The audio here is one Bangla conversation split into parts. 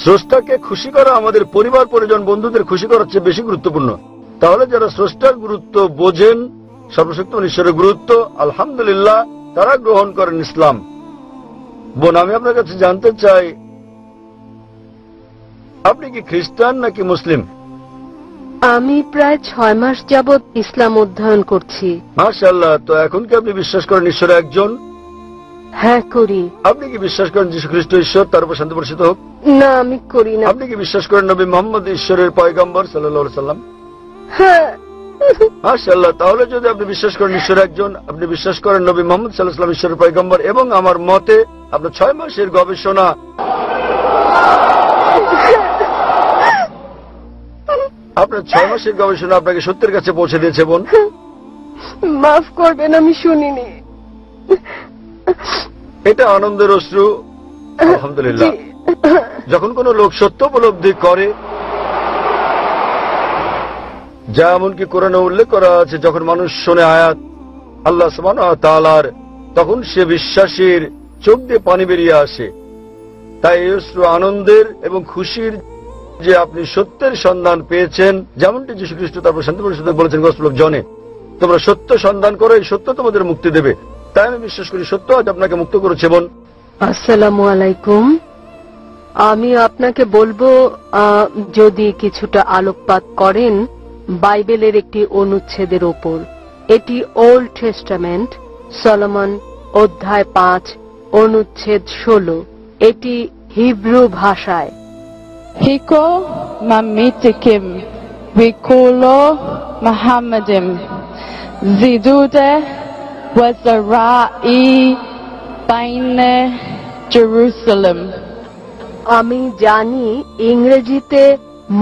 স্রষ্টাকে খুশি করা আমাদের পরিবার পরিজন বন্ধুদের খুশি করার চেয়ে বেশি গুরুত্বপূর্ণ। তাহলে যারা স্রষ্টার গুরুত্ব বোঝেন, সর্বশক্তিমান ঈশ্বরের গুরুত্ব, আলহামদুলিল্লাহ তারা গ্রহণ করেন ইসলাম। বোন, আমি আপনার কাছে জানতে চাই, আপনি কি খ্রিস্টান নাকি মুসলিম? আমি প্রায় 6 মাস যাবৎ ইসলাম অধ্যয়ন করছি। মাশাআল্লাহ। তো এখন কি আপনি বিশ্বাস করেন ঈশ্বর একজন? হ্যাঁ, করি। আপনি কি বিশ্বাস করেন যীশু খ্রিস্ট ঈশ্বর, তার উপর শান্তি বর্ষিত হোক? না, আমি করি না। আপনি কি বিশ্বাস করেন নবী মুহাম্মদ ঈশ্বরের পয়গম্বর সাল্লাল্লাহু আলাইহি সাল্লাম? হ্যাঁ। মাশাআল্লাহ। তাহলে যদি আপনি বিশ্বাস করেন ঈশ্বর একজন, আপনি বিশ্বাস করেন নবী মুহাম্মদ সাল্লাল্লাহু আলাইহি ওয়াসাল্লাম ঈশ্বরের পয়গম্বর, এবং আমার মতে আপনার 6 মাসের গবেষণা আপনাকে সত্যের কাছে পৌঁছে দিয়েছে। বোন, মাফ করবেন, আমি শুনিনি। এটা আনন্দের অশ্রু। আলহামদুলিল্লাহ। যখন কোনো লোক সত্য উপলব্ধি করে, যা এমনকি কোরআনে উল্লেখ করা আছে, যখন মানুষ শোনে আয়াত আল্লাহ সুবহানাহু ওয়া তাআলার, তখন সে বিশ্বাসীর চোখ দিয়ে পানি বেরিয়ে আসে। তাই এই অশ্রু আনন্দের এবং খুশির যে আপনি সত্যের সন্ধান পেয়েছেন, যেমনটি যীশু খ্রিস্ট তারপর শান্তি বর্ষিত বলেছেন গসপেল অফ জনে, তোমরা সত্য সন্ধান করো, এই সত্য তোমাদের মুক্তি দেবে। তাই আমি বিশ্বাস করি সত্য আজ আপনাকে মুক্ত করেছে। বোন, আসসালামু আলাইকুম। আমি আপনাকে বলবো, যদি কিছুটা আলোকপাত করেন বাইবেলের একটি অনুচ্ছেদের ওপর। এটি ওল্ড টেস্টামেন্ট, সলোমন অধ্যায় 5 অনুচ্ছেদ 16। এটি হিব্রু ভাষায়। Hiko mamitikim wikulo Muhammadim zidude wazarai baine Jerusalem. আমি জানি ইংরেজিতে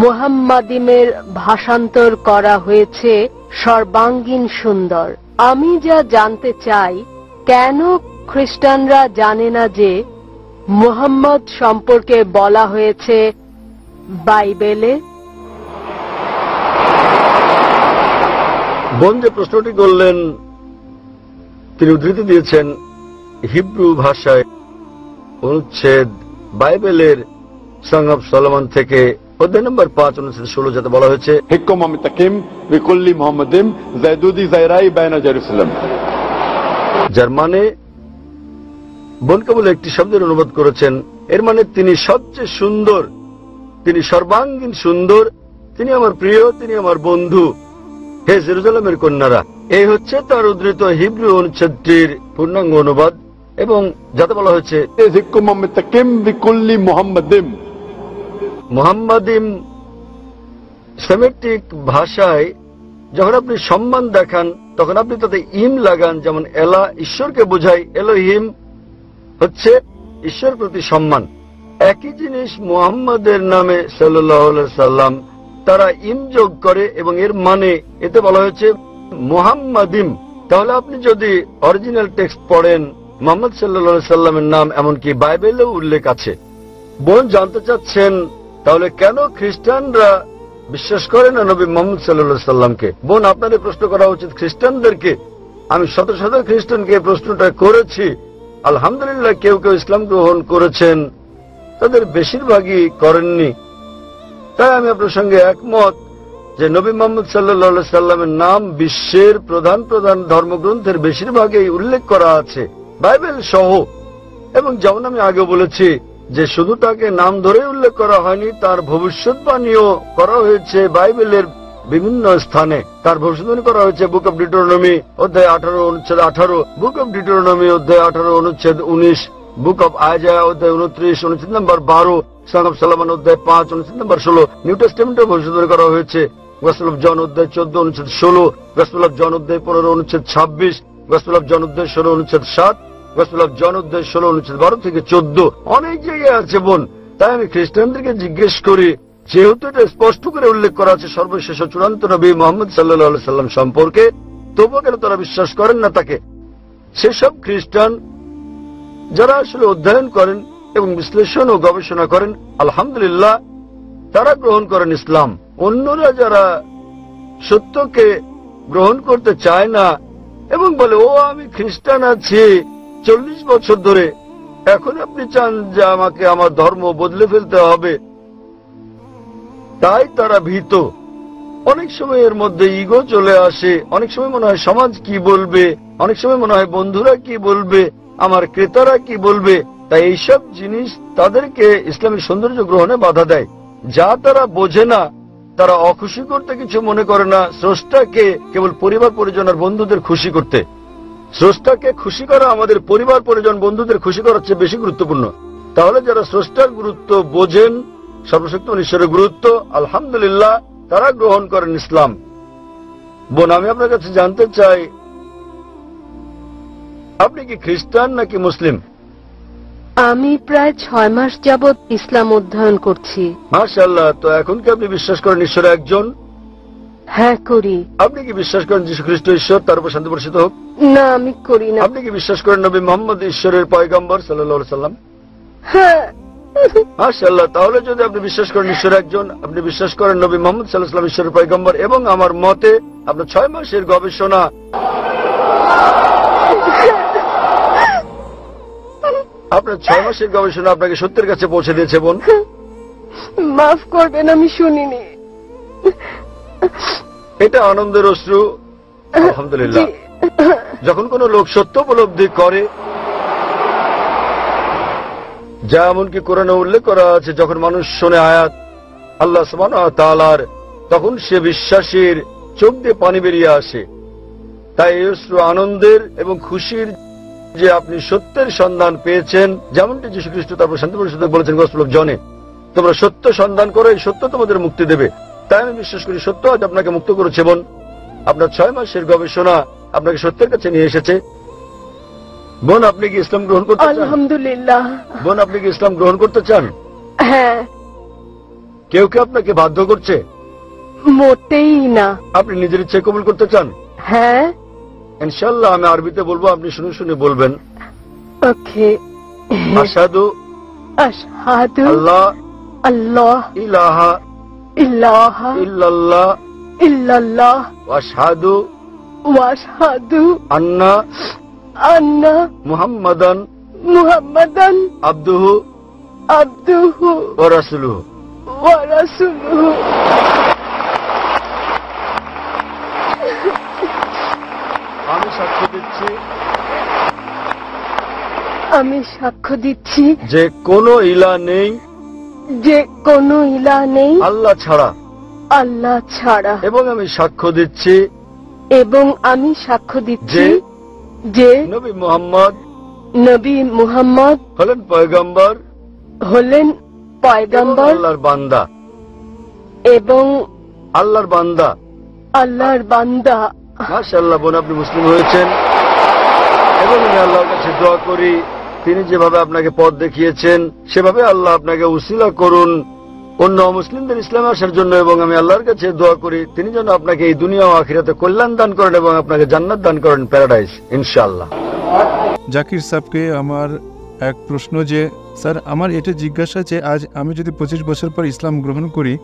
মুহাম্মাদিমের ভাষান্তর করা হয়েছে সর্বাঙ্গীন সুন্দর। আমি যা জানতে চাই, কেন খ্রিস্টানরা জানে না যে মুহাম্মদ সম্পর্কে বলা হয়েছে বাইবেলে? বোন যে প্রশ্নটি করলেন, তিনি উদ্ধৃতি দিয়েছেন হিব্রু ভাষায় অনুচ্ছেদ বাইবেলের সং অফ সলোমন থেকে, অধ্যায় নম্বর 5 অনুচ্ছেদ 16, যাতে বলা হয়েছে হিকুম মুতাকিম বিকুল্লি মুহাম্মাদিম যায়দুদি যায়রাই বাইনা জেরুসালেম, যার মানে বোন কেবল একটি শব্দের অনুবাদ করেছেন। এর মানে তিনি সবচেয়ে সুন্দর, তিনি সর্বাঙ্গীন সুন্দর, তিনি আমার প্রিয়, তিনি আমার বন্ধু, হে জেরুজালেমের কন্যারা। এই হচ্ছে তার উদ্ধৃত হিব্রু অনুচ্ছেদটির পূর্ণাঙ্গ অনুবাদ, এবং যাতে বলা হয়েছে হিকুম মুতাকিম বিকুল্লি মুহাম্মাদিম। মুহাম্মাদিম সেমেটিক ভাষায় যখন আপনি সম্মান দেখান, তখন আপনি তাতে ইম লাগান, যেমন এলা ঈশ্বরকে বোঝায়, এলোহিম হচ্ছে ঈশ্বর প্রতি সম্মান। একই জিনিস মুহাম্মাদের নামে সাল্লাল্লাহু আলাইহি সাল্লাম তারা ইম যোগ করে, এবং এর মানে এতে বলা হয়েছে মুহাম্মাদিম। তাহলে আপনি যদি অরিজিনাল টেক্সট পড়েন, মুহাম্মদ সাল্লাল্লাহু আলাইহি সাল্লামের নাম এমনকি বাইবেলেও উল্লেখ আছে। বোন জানতে চাচ্ছেন, তাহলে কেন খ্রিস্টানরা বিশ্বাস করে না নবী মুহাম্মদ সাল্লাল্লাহু আলাইহি সাল্লামকে? বোন, আপনাদের প্রশ্ন করা উচিত খ্রিস্টানদেরকে। আমি শত শত খ্রিস্টানকে প্রশ্নটা করেছি। আলহামদুলিল্লাহ, কেউ কেউ ইসলাম গ্রহণ করেছেন, তাদের বেশিরভাগই করেননি। তাই আমি আপনার সঙ্গে একমত যে নবী মুহাম্মদ সাল্লাল্লাহু আলাইহি সাল্লামের নাম বিশ্বের প্রধান প্রধান ধর্মগ্রন্থের বেশিরভাগেই উল্লেখ করা আছে, বাইবেল সহ। এবং যেমন আমি আগে বলেছি যে শুধু তাকে নাম ধরে উল্লেখ করা হয়নি, তার ভবিষ্যৎবাণীও করা হয়েছে বাইবেলের বিভিন্ন স্থানে। তার ভবিষ্যৎবাণী করা হয়েছে বুক অব ডিউটেরোনমি অধ্যায় 18 অনুচ্ছেদ 18, বুক অব ডিউটেরোনমি অধ্যায় 18 অনুচ্ছেদ 19, বুক অব আইজায়া অধ্যায় 29 অনুচ্ছেদ নম্বর 12, সং অফ সলোমন অধ্যায় 5 অনুচ্ছেদ নম্বর 16। নিউ টেস্টামেন্টের ভবিষ্যৎবাণী করা হয়েছে গসপেল অফ জন অধ্যায় 14 অনুচ্ছেদ 16, গসপেল অফ জন অধ্যায় 15 অনুচ্ছেদ 26, গসপেল অফ জন অধ্যায় 16 অনুচ্ছেদ 7, গসপেল অফ জন অধ্যায় 16 অনুচ্ছেদ 12 থেকে 14। অনেক জায়গায় আছে বোন। তাই আমি খ্রিস্টানদেরকে জিজ্ঞেস করি, যেহেতু এটা স্পষ্ট করে উল্লেখ করা আছে সর্বশেষ ও চূড়ান্ত নবী মুহাম্মদ সাল্লাল্লাহু আলাইহি সাল্লাম সম্পর্কে, তবুও কেন তারা বিশ্বাস করেন না তাকে? সেসব খ্রিস্টান যারা আসলে অধ্যয়ন করেন এবং বিশ্লেষণ ও গবেষণা করেন, আলহামদুলিল্লাহ তারা গ্রহণ করেন ইসলাম। অন্যরা যারা সত্যকে গ্রহণ করতে চায় না এবং বলে, ও আমি খ্রিস্টান আছি 40 বছর ধরে, এখন আপনি চান যে আমাকে আমার ধর্ম বদলে ফেলতে হবে, তাই তারা ভীত। অনেক সময় এর মধ্যে ইগো চলে আসে, অনেক সময় মনে হয় সমাজ কি বলবে, অনেক সময় মনে হয় বন্ধুরা কি বলবে, আমার ক্রেতারা কি বলবে। তাই এইসব জিনিস তাদেরকে ইসলামী সৌন্দর্য গ্রহণে বাধা দেয়। যা তারা বোঝে না, তারা অখুশি করতে কিছু মনে করে না, স্রষ্টাকে কেবল পরিবার পরিজন আর বন্ধুদের খুশি করতে। স্রষ্টাকে খুশি করা আমাদের পরিবার পরিজন বন্ধুদের খুশি করার চেয়ে বেশি গুরুত্বপূর্ণ। তাহলে যারা স্রষ্টার গুরুত্ব বোঝেন, সর্বশক্তিমান ঈশ্বরের গুরুত্ব, আলহামদুলিল্লাহ তারা গ্রহণ করেন ইসলাম। বোন, আমি আপনার কাছে জানতে চাই, আপনি কি খ্রিস্টান নাকি মুসলিম? আমি প্রায় 6 মাস যাবৎ ইসলাম অধ্যয়ন করছি। মাশাআল্লাহ। তো এখন কি আপনি বিশ্বাস করেন ঈশ্বর একজন? হ্যাঁ, করি। আপনি কি বিশ্বাস করেন যীশু খ্রিস্ট ঈশ্বর, তার উপর শান্তি বর্ষিত হোক? না, আমি করি না। আপনি কি বিশ্বাস করেন নবী মুহাম্মদ ঈশ্বরের পয়গম্বর সাল্লাল্লাহু আলাইহি সাল্লাম? হ্যাঁ। মাশাআল্লাহ। তাহলে যদি আপনি বিশ্বাস করেন ঈশ্বর একজন, আপনি বিশ্বাস করেন নবী মুহাম্মদ সাল্লাল্লাহু আলাইহি ওয়াসাল্লাম ঈশ্বরের পয়গম্বর, এবং আমার মতে আপনার 6 মাসের গবেষণা আপনাকে সত্যের কাছে পৌঁছে দিয়েছে। বোন, মাফ করবেন, আমি শুনিনি। এটা আনন্দের অশ্রু। আলহামদুলিল্লাহ। যখন কোন লোক সত্য উপলব্ধি করে, যা এমনকি কোরআনে উল্লেখ করা আছে, যখন মানুষ শোনে আয়াত আল্লাহ সুবহানাহু ওয়া তাআলার, তখন সে বিশ্বাসীর চোখ দিয়ে পানি বেরিয়ে আসে। তাই এই অশ্রু আনন্দের এবং খুশির যে আপনি সত্যের সন্ধান পেয়েছেন, যেমনটি যীশু খ্রিস্ট তারপর শান্তি বর্ষিত বলেছেন গসপেল অফ জনে, তোমরা সত্য সন্ধান করো, এই সত্য তোমাদের মুক্তি দেবে। তাই আমি বিশ্বাস করি সত্য আজ আপনাকে মুক্ত করেছে। বোন, আপনার 6 মাসের গবেষণা আপনাকে সত্যের কাছে নিয়ে এসেছে। বোন, আপনি কি ইসলাম গ্রহণ করতে চান? আলহামদুলিল্লাহ। বোন, আপনি কি ইসলাম গ্রহণ করতে চান? হ্যাঁ। কেউ কি আপনাকে বাধ্য করছে? মোটেই না। আপনি নিজের ইচ্ছে কবুল করতে চান? হ্যাঁ। ইনশাআল্লাহ আমি আরবিতে বলবো, আপনি শুনে শুনে বলবেন। ওকে। আশহাদু আশহাদু আল্লাহ আল্লাহ ইলাহা ইলাহা ইল্লাল্লাহ ইল্লাল্লাহ ওয়া আশহাদু ওয়া আশহাদু আন্না মুহাম্মাদান আবদুহু ওয়া রাসূলুহু। আমি সাক্ষ্য দিচ্ছি যে কোনো ইলাহ নেই আল্লাহ ছাড়া, এবং আমি সাক্ষ্য দিচ্ছি যে নবী মুহাম্মদ হলেন পয়গম্বর আল্লাহর বান্দা এবং আল্লাহর বান্দা। মাশাআল্লাহ। বোন, আপনি মুসলিম হয়েছেন, এবং আমি আল্লাহর কাছে দোয়া করি তিনি যেভাবে আপনাকে পথ দেখিয়েছেন সেভাবে আল্লাহ আপনাকে উসিলা করুন অন্য মুসলিমদের ইসলামে আসার জন্য, এবং আমি আল্লাহর কাছে দোয়া করি তিনি যেন আপনাকে এই দুনিয়া ও আখিরাতে কল্যাণ দান করেন এবং আপনাকে জান্নাত দান করেন, প্যারাডাইস, ইনশাআল্লাহ। জাকির সাহেবকে আমার এক প্রশ্ন, যে স্যার আমার এটা জিজ্ঞাসা যে আজ আমি যদি 25 বছর পর ইসলাম গ্রহণ করি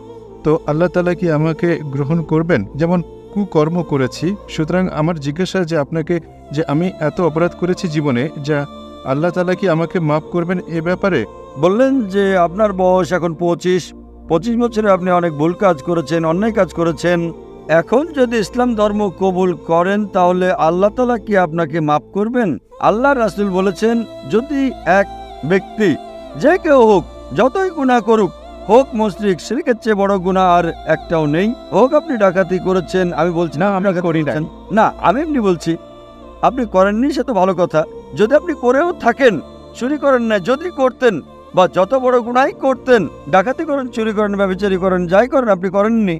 তো আল্লাহ তাআলা কি আমাকে গ্রহণ করবেন? যেমন কুকর্ম করেছি, সুতরাং আমার জিজ্ঞাসা যে আপনাকে, যে আমি এত অপরাধ করেছি জীবনে, যা আল্লাহ তাআলা কি আমাকে মাফ করবেন এ ব্যাপারে? বললেন যে আপনার বয়স এখন 25 বছরে আপনি অনেক ভুল কাজ করেছেন, অন্যায় কাজ করেছেন। এখন যদি ইসলাম ধর্ম কবুল করেন তাহলে আল্লাহ তাআলা কি আপনাকে মাফ করবেন? আল্লাহ রাসূল বলেছেন, যদি এক ব্যক্তি যে কেউ হোক, যতই গুনাহ করুক, হোক মুশরিক, শিরকের চেয়ে বড় গুনাহ আর একটাও নেই, হোক আপনি ডাকাতি করেছেন, আমি বলছি না আমি করি না, আমি এমনি বলছি আপনি করেননি, সে তো ভালো কথা। যদি আপনি করেও থাকেন, চুরি করেন না, যদি করতেন বা যত বড় গুনাহ করতেন, ডাকাতি করেন, চুরি করেন, ব্যভিচারী করেন, যাই করেন, আপনি করেননি,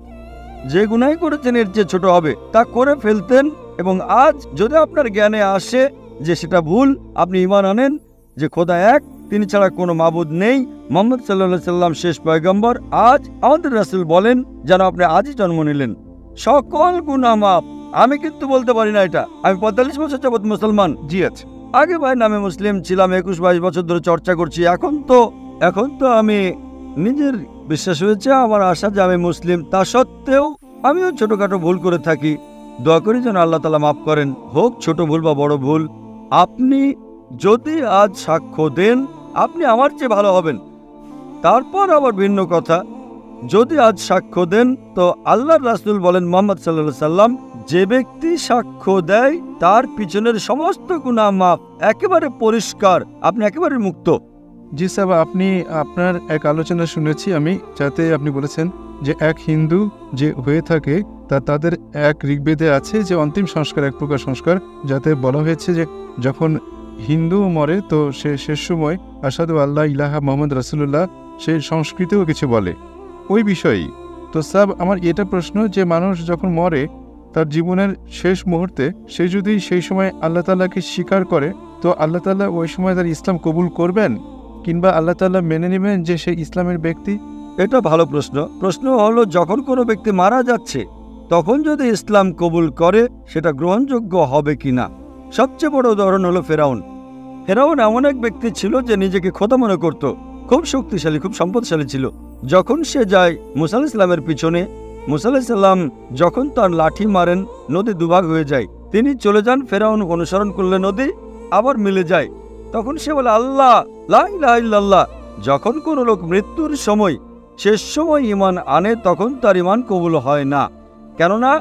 যে গুনাহ করেছেন এর চেয়ে ছোট হবে তা করে ফেলতেন। এবং আজ যদি আপনার জ্ঞানে আসে যে সেটা ভুল, আপনি ঈমান আনেন যে খোদা এক, তিনি ছাড়া কোনো মাবুদ নেই, মুহাম্মদ সাল্লাল্লাহু আলাইহি সাল্লাম শেষ পয়গম্বর, আজ আমাদের রাসূল বলেন যেন আপনি আজই জন্ম নিলেন, সকল গুনাহ মাফ। আমি কিন্তু বলতে পারি না এটা, আমি 45 বছর যাবত মুসলমান। জি আছে, আগে ভাই নামে মুসলিম ছিলাম, 21-22 বছর ধরে চর্চা করছি। এখন তো আমি নিজের বিশ্বাস হয়েছে, আমার আশা যে আমি মুসলিম। তা সত্ত্বেও আমিও ছোটখাটো ভুল করে থাকি, দোয়া করি যেন আল্লাহ তাআলা মাফ করেন, হোক ছোট ভুল বা বড় ভুল। আপনি যদি আজ সাক্ষ্য দেন আপনি আমার চেয়ে ভালো হবেন। তারপর আবার ভিন্ন কথা, যদি আজ সাক্ষ্য দেন তো আল্লাহর রাসূল বলেন মুহাম্মদ সাল্লাল্লাহু আলাইহি সাল্লাম, যে ব্যক্তি সাক্ষ্য দেয় তার পিছনের সমস্ত গুনাহ মাফ, একেবারে পরিষ্কার, আপনি একেবারে মুক্ত। জি সাহেব, আপনি আপনার এক আলোচনা শুনেছি আমি, যাতে আপনি বলেছেন যে এক হিন্দু যে হয়ে থাকে তাদের এক ঋগ্বেদে আছে যে অন্তিম সংস্কার, এক প্রকার সংস্কার, যাতে বলা হয়েছে যে যখন হিন্দু মরে তো সে শেষ সময় আশহাদু আল্লাহ ইলাহা মুহাম্মদ রাসূলুল্লাহ সেই সংস্কৃতেও কিছু বলে ওই বিষয়েই। তো সাহেব, আমার এটা প্রশ্ন যে মানুষ যখন মরে তার জীবনের শেষ মুহূর্তে সে যদি সেই সময় আল্লাহ তাআলাকে স্বীকার করে, তো আল্লাহ তাআলা ওই সময় তার ইসলাম কবুল করবেন, কিংবা আল্লাহ তাআলা মেনে নেবেন যে সে ইসলামের ব্যক্তি? এটা ভালো প্রশ্ন। প্রশ্ন হলো, যখন কোনো ব্যক্তি মারা যাচ্ছে তখন যদি ইসলাম কবুল করে সেটা গ্রহণযোগ্য হবে কিনা। সবচেয়ে বড় উদাহরণ হলো ফেরাউন। ফেরাউন এমন এক ব্যক্তি ছিল যে নিজেকে খোদা মনে করত, খুব শক্তিশালী, খুব সম্পদশালী ছিল। যখন সে যায় মুসা আলাইহিস সালামের পিছনে, মুসা আলাইহিস সালাম যখন তার লাঠি মারেন নদী দুভাগ হয়ে যায়, তিনি চলে যান, ফেরাউন অনুসরণ করলে নদী আবার মিলে যায়। তখন সে বলে আল্লাহ লা ইলাহা ইল্লাল্লাহ। যখন কোনো লোক মৃত্যুর সময়, শেষ সময় ঈমান আনে তখন তার ঈমান কবুল হয় না, কেননা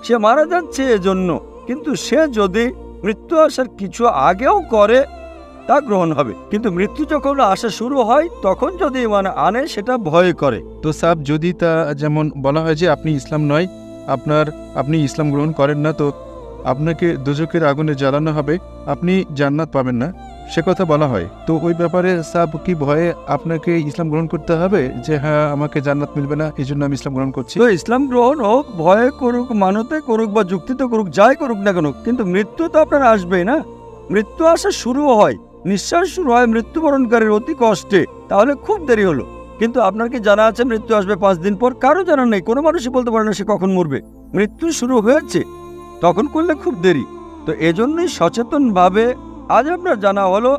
সে মারা যাচ্ছে এজন্য। কিন্তু সে যদি মৃত্যু আসার কিছু আগেও করে তা গ্রহণ হবে, কিন্তু মৃত্যু যখন আসা শুরু হয় তখন যদি ঈমান আনে সেটা ভয় করে। তো সাহেব, যদি তা যেমন বলা হয় যে আপনি ইসলাম নয়, আপনি ইসলাম গ্রহণ করেন না, তো আপনাকে দোজখের আগুনে জ্বালানো হবে, আপনি জান্নাত পাবেন না, সে কথা বলা হয়, তো ওই ব্যাপারে সাহেব কি ভয়ে আপনাকে ইসলাম গ্রহণ করতে হবে যে হ্যাঁ আমাকে জান্নাত মিলবে না এই জন্য আমি ইসলাম গ্রহণ করছি? তো ইসলাম গ্রহণ হোক, ভয়ে করুক, মানতে করুক বা যুক্তিতে করুক, যাই করুক না কেন, কিন্তু মৃত্যু তো আপনার আসবেই না। মৃত্যু আসা শুরু হয়, নিঃশ্বাস শুরু হয় মৃত্যুবরণকারীর অতি কষ্টে, তাহলে খুব দেরি হলো। কিন্তু আপনার কি জানা আছে মৃত্যু আসবে 5 দিন পর? কারো জানা নেই, কোনো মানুষই বলতে পারে না সে কখন মরবে। মৃত্যু শুরু হয়েছে, তখন করলে খুব দেরি। তো এজন্যই সচেতনভাবে আজ আপনার জানা হলো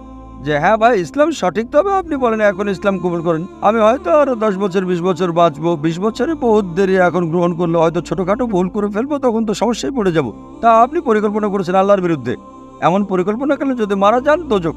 যে হ্যাঁ ভাই, ইসলাম সঠিক, তবে আপনি বলেন এখন ইসলাম কবুল করেন। আমি হয়তো আরো 10 বছর 20 বছর বাঁচবো, 20 বছরে বহুত দেরি, এখন গ্রহণ করলে হয়তো ছোটখাটো ভুল করে ফেলবো, তখন তো সমস্যায় পড়ে যাব। তা আপনি পরিকল্পনা করেছেন আল্লাহর বিরুদ্ধে, এমন পরিকল্পনা করলে যদি মারা যান দোজখ।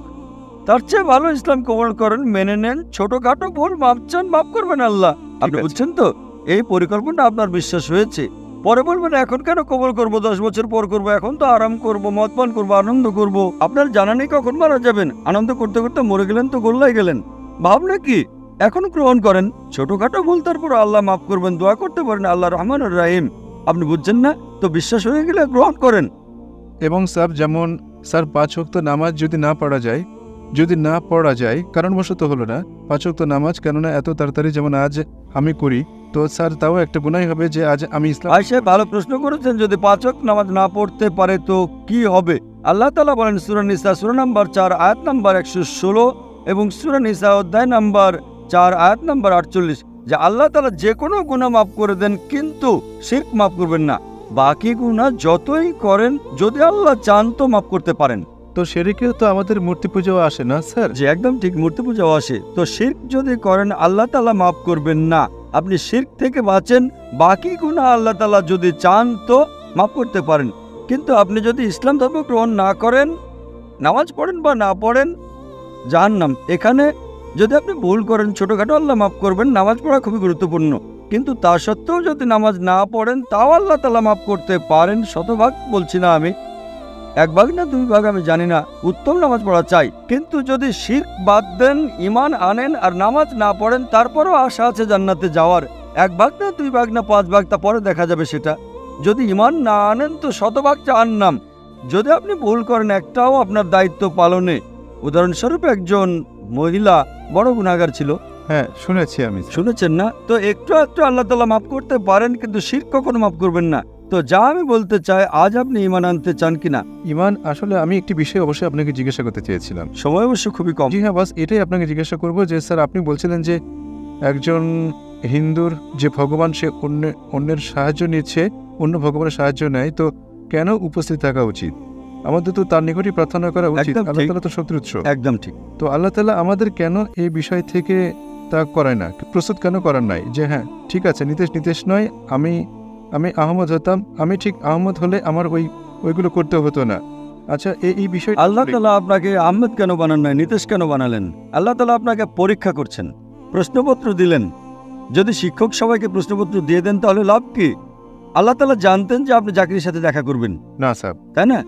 তার চেয়ে ভালো ইসলাম কবুল করেন, মেনে নেন, ছোটখাটো ভুল মাপ চান, মাফ করবেন আল্লাহ। আপনি বুঝছেন তো? এই পরিকল্পনা আপনার বিশ্বাস হয়েছে, পরে বলবেন এখন কেন কবুল করবো, 10 বছর পর করবো, এখন তো আরাম করবো, মদ পান করবো, আনন্দ করবো। আপনার জানা নেই কখন মারা যাবেন, আনন্দ করতে করতে মরে গেলেন তো গোল্লাই গেলেন। ভাবলে কি, এখন গ্রহণ করেন, ছোটখাটো ভুল তারপর আল্লাহ মাফ করবেন, দোয়া করতে পারেন, আল্লাহ রহমানুর রাহিম। আপনি বুঝছেন না তো? বিশ্বাস হয়ে গেলে গ্রহণ করেন। এবং স্যার, যেমন স্যার 5 ওয়াক্ত নামাজ যদি না পড়া যায় কারণবশত হলো না 5 ওয়াক্ত নামাজ, কেননা এত তাড়াতাড়ি যেমন আজ আমি করি, তো স্যার তাও একটা গুনাহ হবে যে আজ আমি ইসলাম। আয়েশা ভালো প্রশ্ন করেছেন, যদি 5 ওয়াক্ত নামাজ না পড়তে পারে তো কি হবে? আল্লাহ তাআলা বলেন সূরা নিসা সূরা নাম্বার 4 আয়াত নাম্বার 116 এবং সূরা নিসা অধ্যায় নাম্বার 4 আয়াত নাম্বার 48 যে আল্লাহ তাআলা যে কোনো গুনাহ মাফ করে দেন, কিন্তু শিরক মাফ করবেন না। বাকি গুনাহ যতই করেন যদি আল্লাহ চান তো মাফ করতে পারেন। তো শিরকেও তো আমাদের মূর্তি পূজাও আসে না স্যার? যে একদম ঠিক, মূর্তি পূজাও আসে। তো শিরক যদি করেন আল্লাহ তাআলা মাফ করবেন না, আপনি শিরক থেকে বাঁচেন, বাকি গুনাহ আল্লাহ তাআলা যদি চান তো মাফ করতে পারেন। কিন্তু আপনি যদি ইসলাম ধর্ম গ্রহণ না করেন, নামাজ পড়েন বা না পড়েন, জাহান্নাম। এখানে যদি আপনি ভুল করেন ছোটখাটো আল্লাহ মাফ করবেন, নামাজ পড়া খুবই গুরুত্বপূর্ণ, কিন্তু তা সত্ত্বেও যদি নামাজ না পড়েন তাও আল্লাহ তাআলা মাফ করতে পারেন। শতভাগ বলছি না আমি, 1 ভাগ না 2 ভাগ আমি জানি না, উত্তম নামাজ পড়া চাই। কিন্তু যদি শিরক বাদ দেন, ঈমান আনেন আর নামাজ না পড়েন, তারপরও আশা আছে জান্নাতে যাওয়ার। 1 ভাগ না 2 ভাগ না 5 ভাগ তা পরে দেখা যাবে সেটা। যদি ঈমান না আনেন তো শতভাগ জাহান্নাম। যদি আপনি ভুল করেন একটাও আপনার দায়িত্ব পালনে, উদাহরণস্বরূপ একজন মহিলা বড় গুনাহগার ছিল, হ্যাঁ শুনেছি আমি। শুনেছেন না? তো একটু আল্লাহ তাআলা মাফ করতে পারেন, কিন্তু শিরক কখনো মাফ করবেন না। তো যা আমি বলতে চাই, আজ আপনি ঈমান আনতে চান কিনা? ঈমান, আসলে আমি একটি বিষয় অবশ্যই আপনাকে জিজ্ঞাসা করতে চেয়েছিলাম, সময় অবশ্য খুবই কম। জি হ্যাঁ, বাস এটাই আপনাকে জিজ্ঞাসা করব যে স্যার আপনি বলছিলেন যে একজন হিন্দুর যে ভগবান, সে অন্যের সাহায্য নিচ্ছে, অন্য ভগবানের সাহায্য নেয়, তো কেন উপস্থিত থাকা উচিত? আমাদের তো তার নিকটই প্রার্থনা করা উচিত, আল্লাহ তাআলা তো শক্তির উৎস। একদম ঠিক। তো আল্লাহ তাআলা আমাদের কেন এই বিষয় থেকে তা করায় না, প্রস্তুত কেন করার নাই যে হ্যাঁ ঠিক আছে নিতেশ নয়, আমি আহমদ হতাম, আমি ঠিক আহমদ হলে আমার ওইগুলো করতে হতো না, আচ্ছা এই বিষয় আল্লাহ তাআলা আপনাকে আহমেদ কেন বানান নাই, নীতিশ কেন বানালেন? আল্লাহ তাআলা আপনাকে পরীক্ষা করছেন, প্রশ্নপত্র দিলেন। যদি শিক্ষক সবাইকে প্রশ্নপত্র দিয়ে দেন তাহলে লাভ কি? আল্লাহ তাআলা জানতেন যে আপনি জাকিরের সাথে দেখা করবেন, না স্যার। তাই না?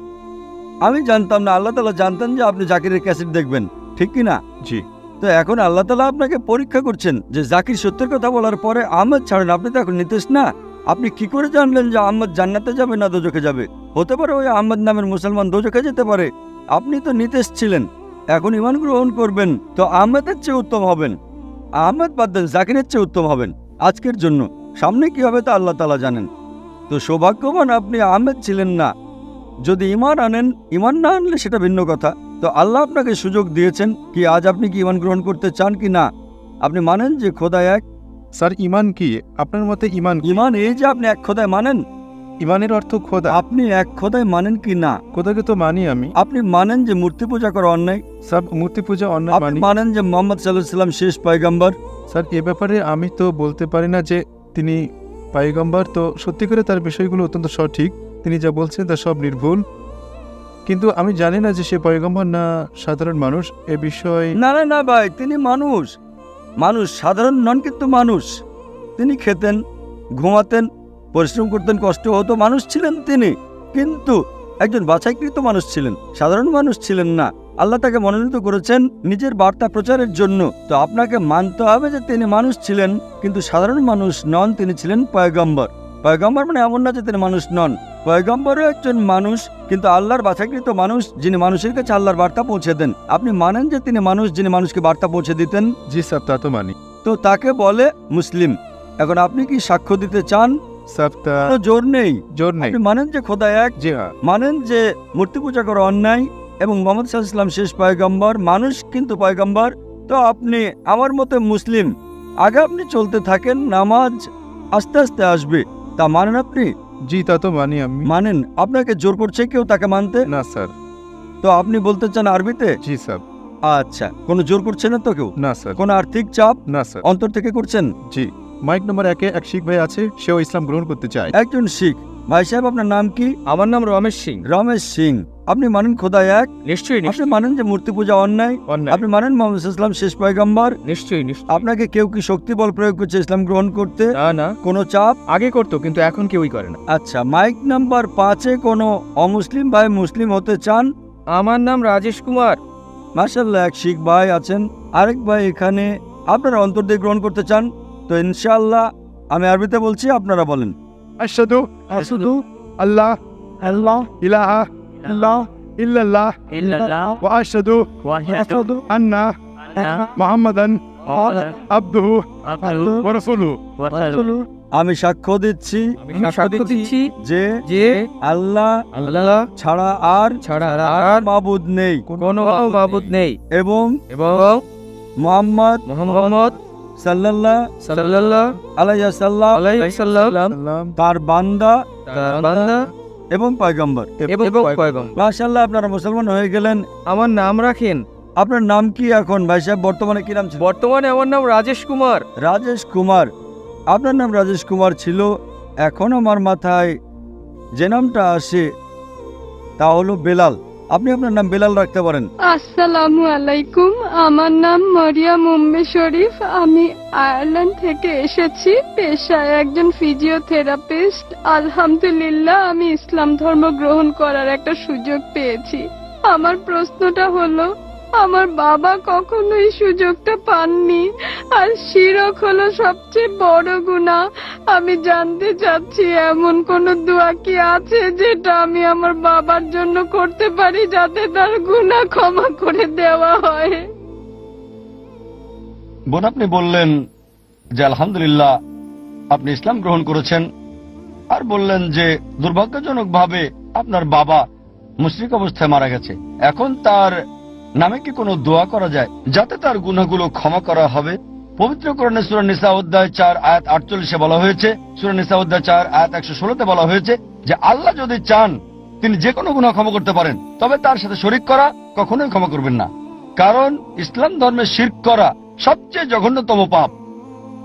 আমি জানতাম না, আল্লাহ তাআলা জানতেন যে আপনি জাকিরের ক্যাসেট দেখবেন, ঠিক কি না? জি। তো এখন আল্লাহ তাআলা আপনাকে পরীক্ষা করছেন যে জাকির সত্যের কথা বলার পরে আহমদ ছাড়েন, আপনি তো এখন নীতিশ না। আপনি কি করে জানলেন যে আহমদ জান্নাতে যাবে না দোজখে যাবে? হতে পারে ওই আহমদ নামের মুসলমান দোজখে যেতে পারে, আপনি তো নীতিশ ছিলেন। এখন ঈমান গ্রহণ করবেন তো আহমেদের চেয়ে উত্তম হবেন, আহমেদ বাদ দেন, জাকিরের চেয়ে উত্তম হবেন আজকের জন্য। সামনে কি হবে তা আল্লাহ তাআলা জানেন। তো সৌভাগ্যবান আপনি আহমেদ ছিলেন না। যদি ঈমান আনেন, ঈমান না আনলে সেটা ভিন্ন কথা। তো আল্লাহ আপনাকে সুযোগ দিয়েছেন কি আজ আপনি কি ঈমান গ্রহণ করতে চান কি না? আপনি মানেন যে খোদা এক? স্যার ঈমান কি আপনার মতে? ঈমান ঈমান এই যে আপনি এক খোদায় মানেন। ঈমানের অর্থ খোদা। আপনি এক খোদায় মানেন কি না? খোদাকে তো মানি আমি। আপনি মানেন যে মূর্তি পূজা করা অন্যায়? স্যার মূর্তি পূজা অন্যায় আপনি মানি। মানেন যে মুহাম্মদ সাল্লাল্লাহু আলাইহি ওয়াসাল্লাম শেষ পয়গম্বর? স্যার এ ব্যাপারে আমি তো বলতে পারি না যে তিনি পয়গম্বর, তো সত্যি করে তার বিষয়গুলো অত্যন্ত সঠিক, তিনি যা বলছেন তা সব নির্ভুল, কিন্তু আমি জানি না যে সে পয়গম্বর না সাধারণ মানুষ। এ বিষয়ে না না না ভাই, তিনি মানুষ, মানুষ সাধারণ নন, কিন্তু মানুষ। তিনি খেতেন, ঘুমাতেন, পরিশ্রম করতেন, কষ্ট হতো, মানুষ ছিলেন তিনি, কিন্তু একজন বাছাইকৃত মানুষ ছিলেন, সাধারণ মানুষ ছিলেন না। আল্লাহ তাকে মনোনীত করেছেন নিজের বার্তা প্রচারের জন্য। তো আপনাকে মানতে হবে যে তিনি মানুষ ছিলেন, কিন্তু সাধারণ মানুষ নন, তিনি ছিলেন পয়গম্বর। পয়গম্বর মানে এমন না যে তিনি মানুষ নন, পয়গম্বরও একজন মানুষ, কিন্তু আল্লাহর বাছাইকৃত মানুষ, যিনি মানুষের কাছে আল্লাহর বার্তা পৌঁছে দেন। আপনি মানেন যে তিনি মানুষ, যিনি মানুষকে বার্তা পৌঁছে দিতেন? জি স্যার, তা তো মানি। তো তাকে বলে মুসলিম। এখন আপনি কি সাক্ষ্য দিতে চান? স্যার তা জোর নেই, জোর নেই। আপনি মানেন যে খোদা এক? জি হ্যাঁ। মানেন যে মূর্তি পূজা করা অন্যায় এবং মুহাম্মদ সাল্লাল্লাহু আলাইহি ওয়াসাল্লাম শেষ পয়গম্বর, মানুষ কিন্তু পয়গম্বর। তো আপনি আমার মতে মুসলিম। আগে আপনি চলতে থাকেন, নামাজ আস্তে আস্তে আসবে, তা মানেন আপনি? জি তা তো মানি আমি। মানেন? আপনাকে জোর করছে কেউ তাকে মানতে? না স্যার। তো আপনি বলতে চান আরবিতে? জি স্যার। আচ্ছা, কোনো জোর করছে না তো কেউ? না স্যার। কোনো আর্থিক চাপ? না স্যার। অন্তর থেকে করছেন? জি। মাইক নম্বর 1-এ এক শিখ ভাই আছে, সেও ইসলাম গ্রহণ করতে চায়। একজন শিখ ভাই সাহেব, আপনার নাম কি? আমার নাম রমেশ সিং। রমেশ সিং। আপনি মানেন খোদা এক? নিশ্চয়ই। আপনি মানেন যে মূর্তি পূজা অন্যায়? আপনি মানেন মুহাম্মদ সাল্লাল্লাহু আলাইহি ওয়াসাল্লাম শেষ পয়গম্বর? নিশ্চয়ই। আপনাকে কেউ কি শক্তি বল প্রয়োগ করছে ইসলাম গ্রহণ করতে? না। কোনো চাপ? আগে করতো, কিন্তু এখন কেউই করে না। আচ্ছা, মাইক নাম্বার 5-এ কোনো অমুসলিম ভাই মুসলিম হতে চান? আমার নাম রাজেশ কুমার। মাশাআল্লাহ, এক শিখ ভাই আছেন। আরেক ভাই এখানে, আপনারা অন্তর দিয়ে গ্রহণ করতে চান? তো ইনশাআল্লাহ আমি আরবিতে বলছি, আপনারা বলেন। আশহাদু আল্লাহ ইলাহা ইল্লাল্লাহ ওয়া আশহাদু আন্না মুহাম্মাদান আবদুহু ওয়া রাসূলুহু। আমি সাক্ষ্য দিচ্ছি যে আল্লাহ ছাড়া আর মাবুদ নেই, কোনো মাবুদ নেই, এবং মুহাম্মদ সাল্লাল্লাহু আলাইহি ওয়াসাল্লাম তার বান্দা এবং পয়গম্বর। মাশাআল্লাহ, আপনারা মুসলমান হয়ে গেলেন। আমার নাম রাখেন। আপনার নাম কি এখন ভাই সাহেব? বর্তমানে কি নাম ছিল? বর্তমানে আমার নাম রাজেশ কুমার। রাজেশ কুমার। আপনার নাম রাজেশ কুমার ছিল। এখন আমার মাথায় যে নামটা আসে তা হলো বেলাল। আপনি আপনার নাম বেলাল রাখতে পারেন। আসসালামু আলাইকুম, আমার নাম মরিয়াম উম্মে শরীফ। আমি আয়ারল্যান্ড থেকে এসেছি, পেশায় একজন ফিজিওথেরাপিস্ট। আলহামদুলিল্লাহ, আমি ইসলাম ধর্ম গ্রহণ করার একটা সুযোগ পেয়েছি। আমার প্রশ্নটা হলো, আমার বাবা কখনোই সুযোগটা পাননি, আর শিরক হলো সবচেয়ে বড় গুনাহ। আমি জানতে চাচ্ছি এমন কোন দোয়া কি আছে যেটা আমি আমার বাবার জন্য করতে পারি, যাতে তার গুনাহ ক্ষমা করে দেওয়া হয়। বোন, আপনি বললেন যে আলহামদুলিল্লাহ আপনি ইসলাম গ্রহণ করেছেন, আর বললেন যে দুর্ভাগ্যজনকভাবে আপনার বাবা মুশরিক অবস্থায় মারা গেছে। এখন তার নামে কি কোনো দোয়া করা যায় যাতে তার গুনাহগুলো ক্ষমা করা হবে? পবিত্র কোরআনে সূরা নিসা অধ্যায় 4 আয়াত 48-এ বলা হয়েছে, সূরা নিসা অধ্যায় 4 আয়াত 116-তে বলা হয়েছে যে আল্লাহ যদি চান তিনি যে কোনো গুনাহ ক্ষমা করতে পারেন, তবে তার সাথে শরীক করা কখনোই ক্ষমা করবেন না, কারণ ইসলাম ধর্মে শিরক করা সবচেয়ে জঘন্যতম পাপ।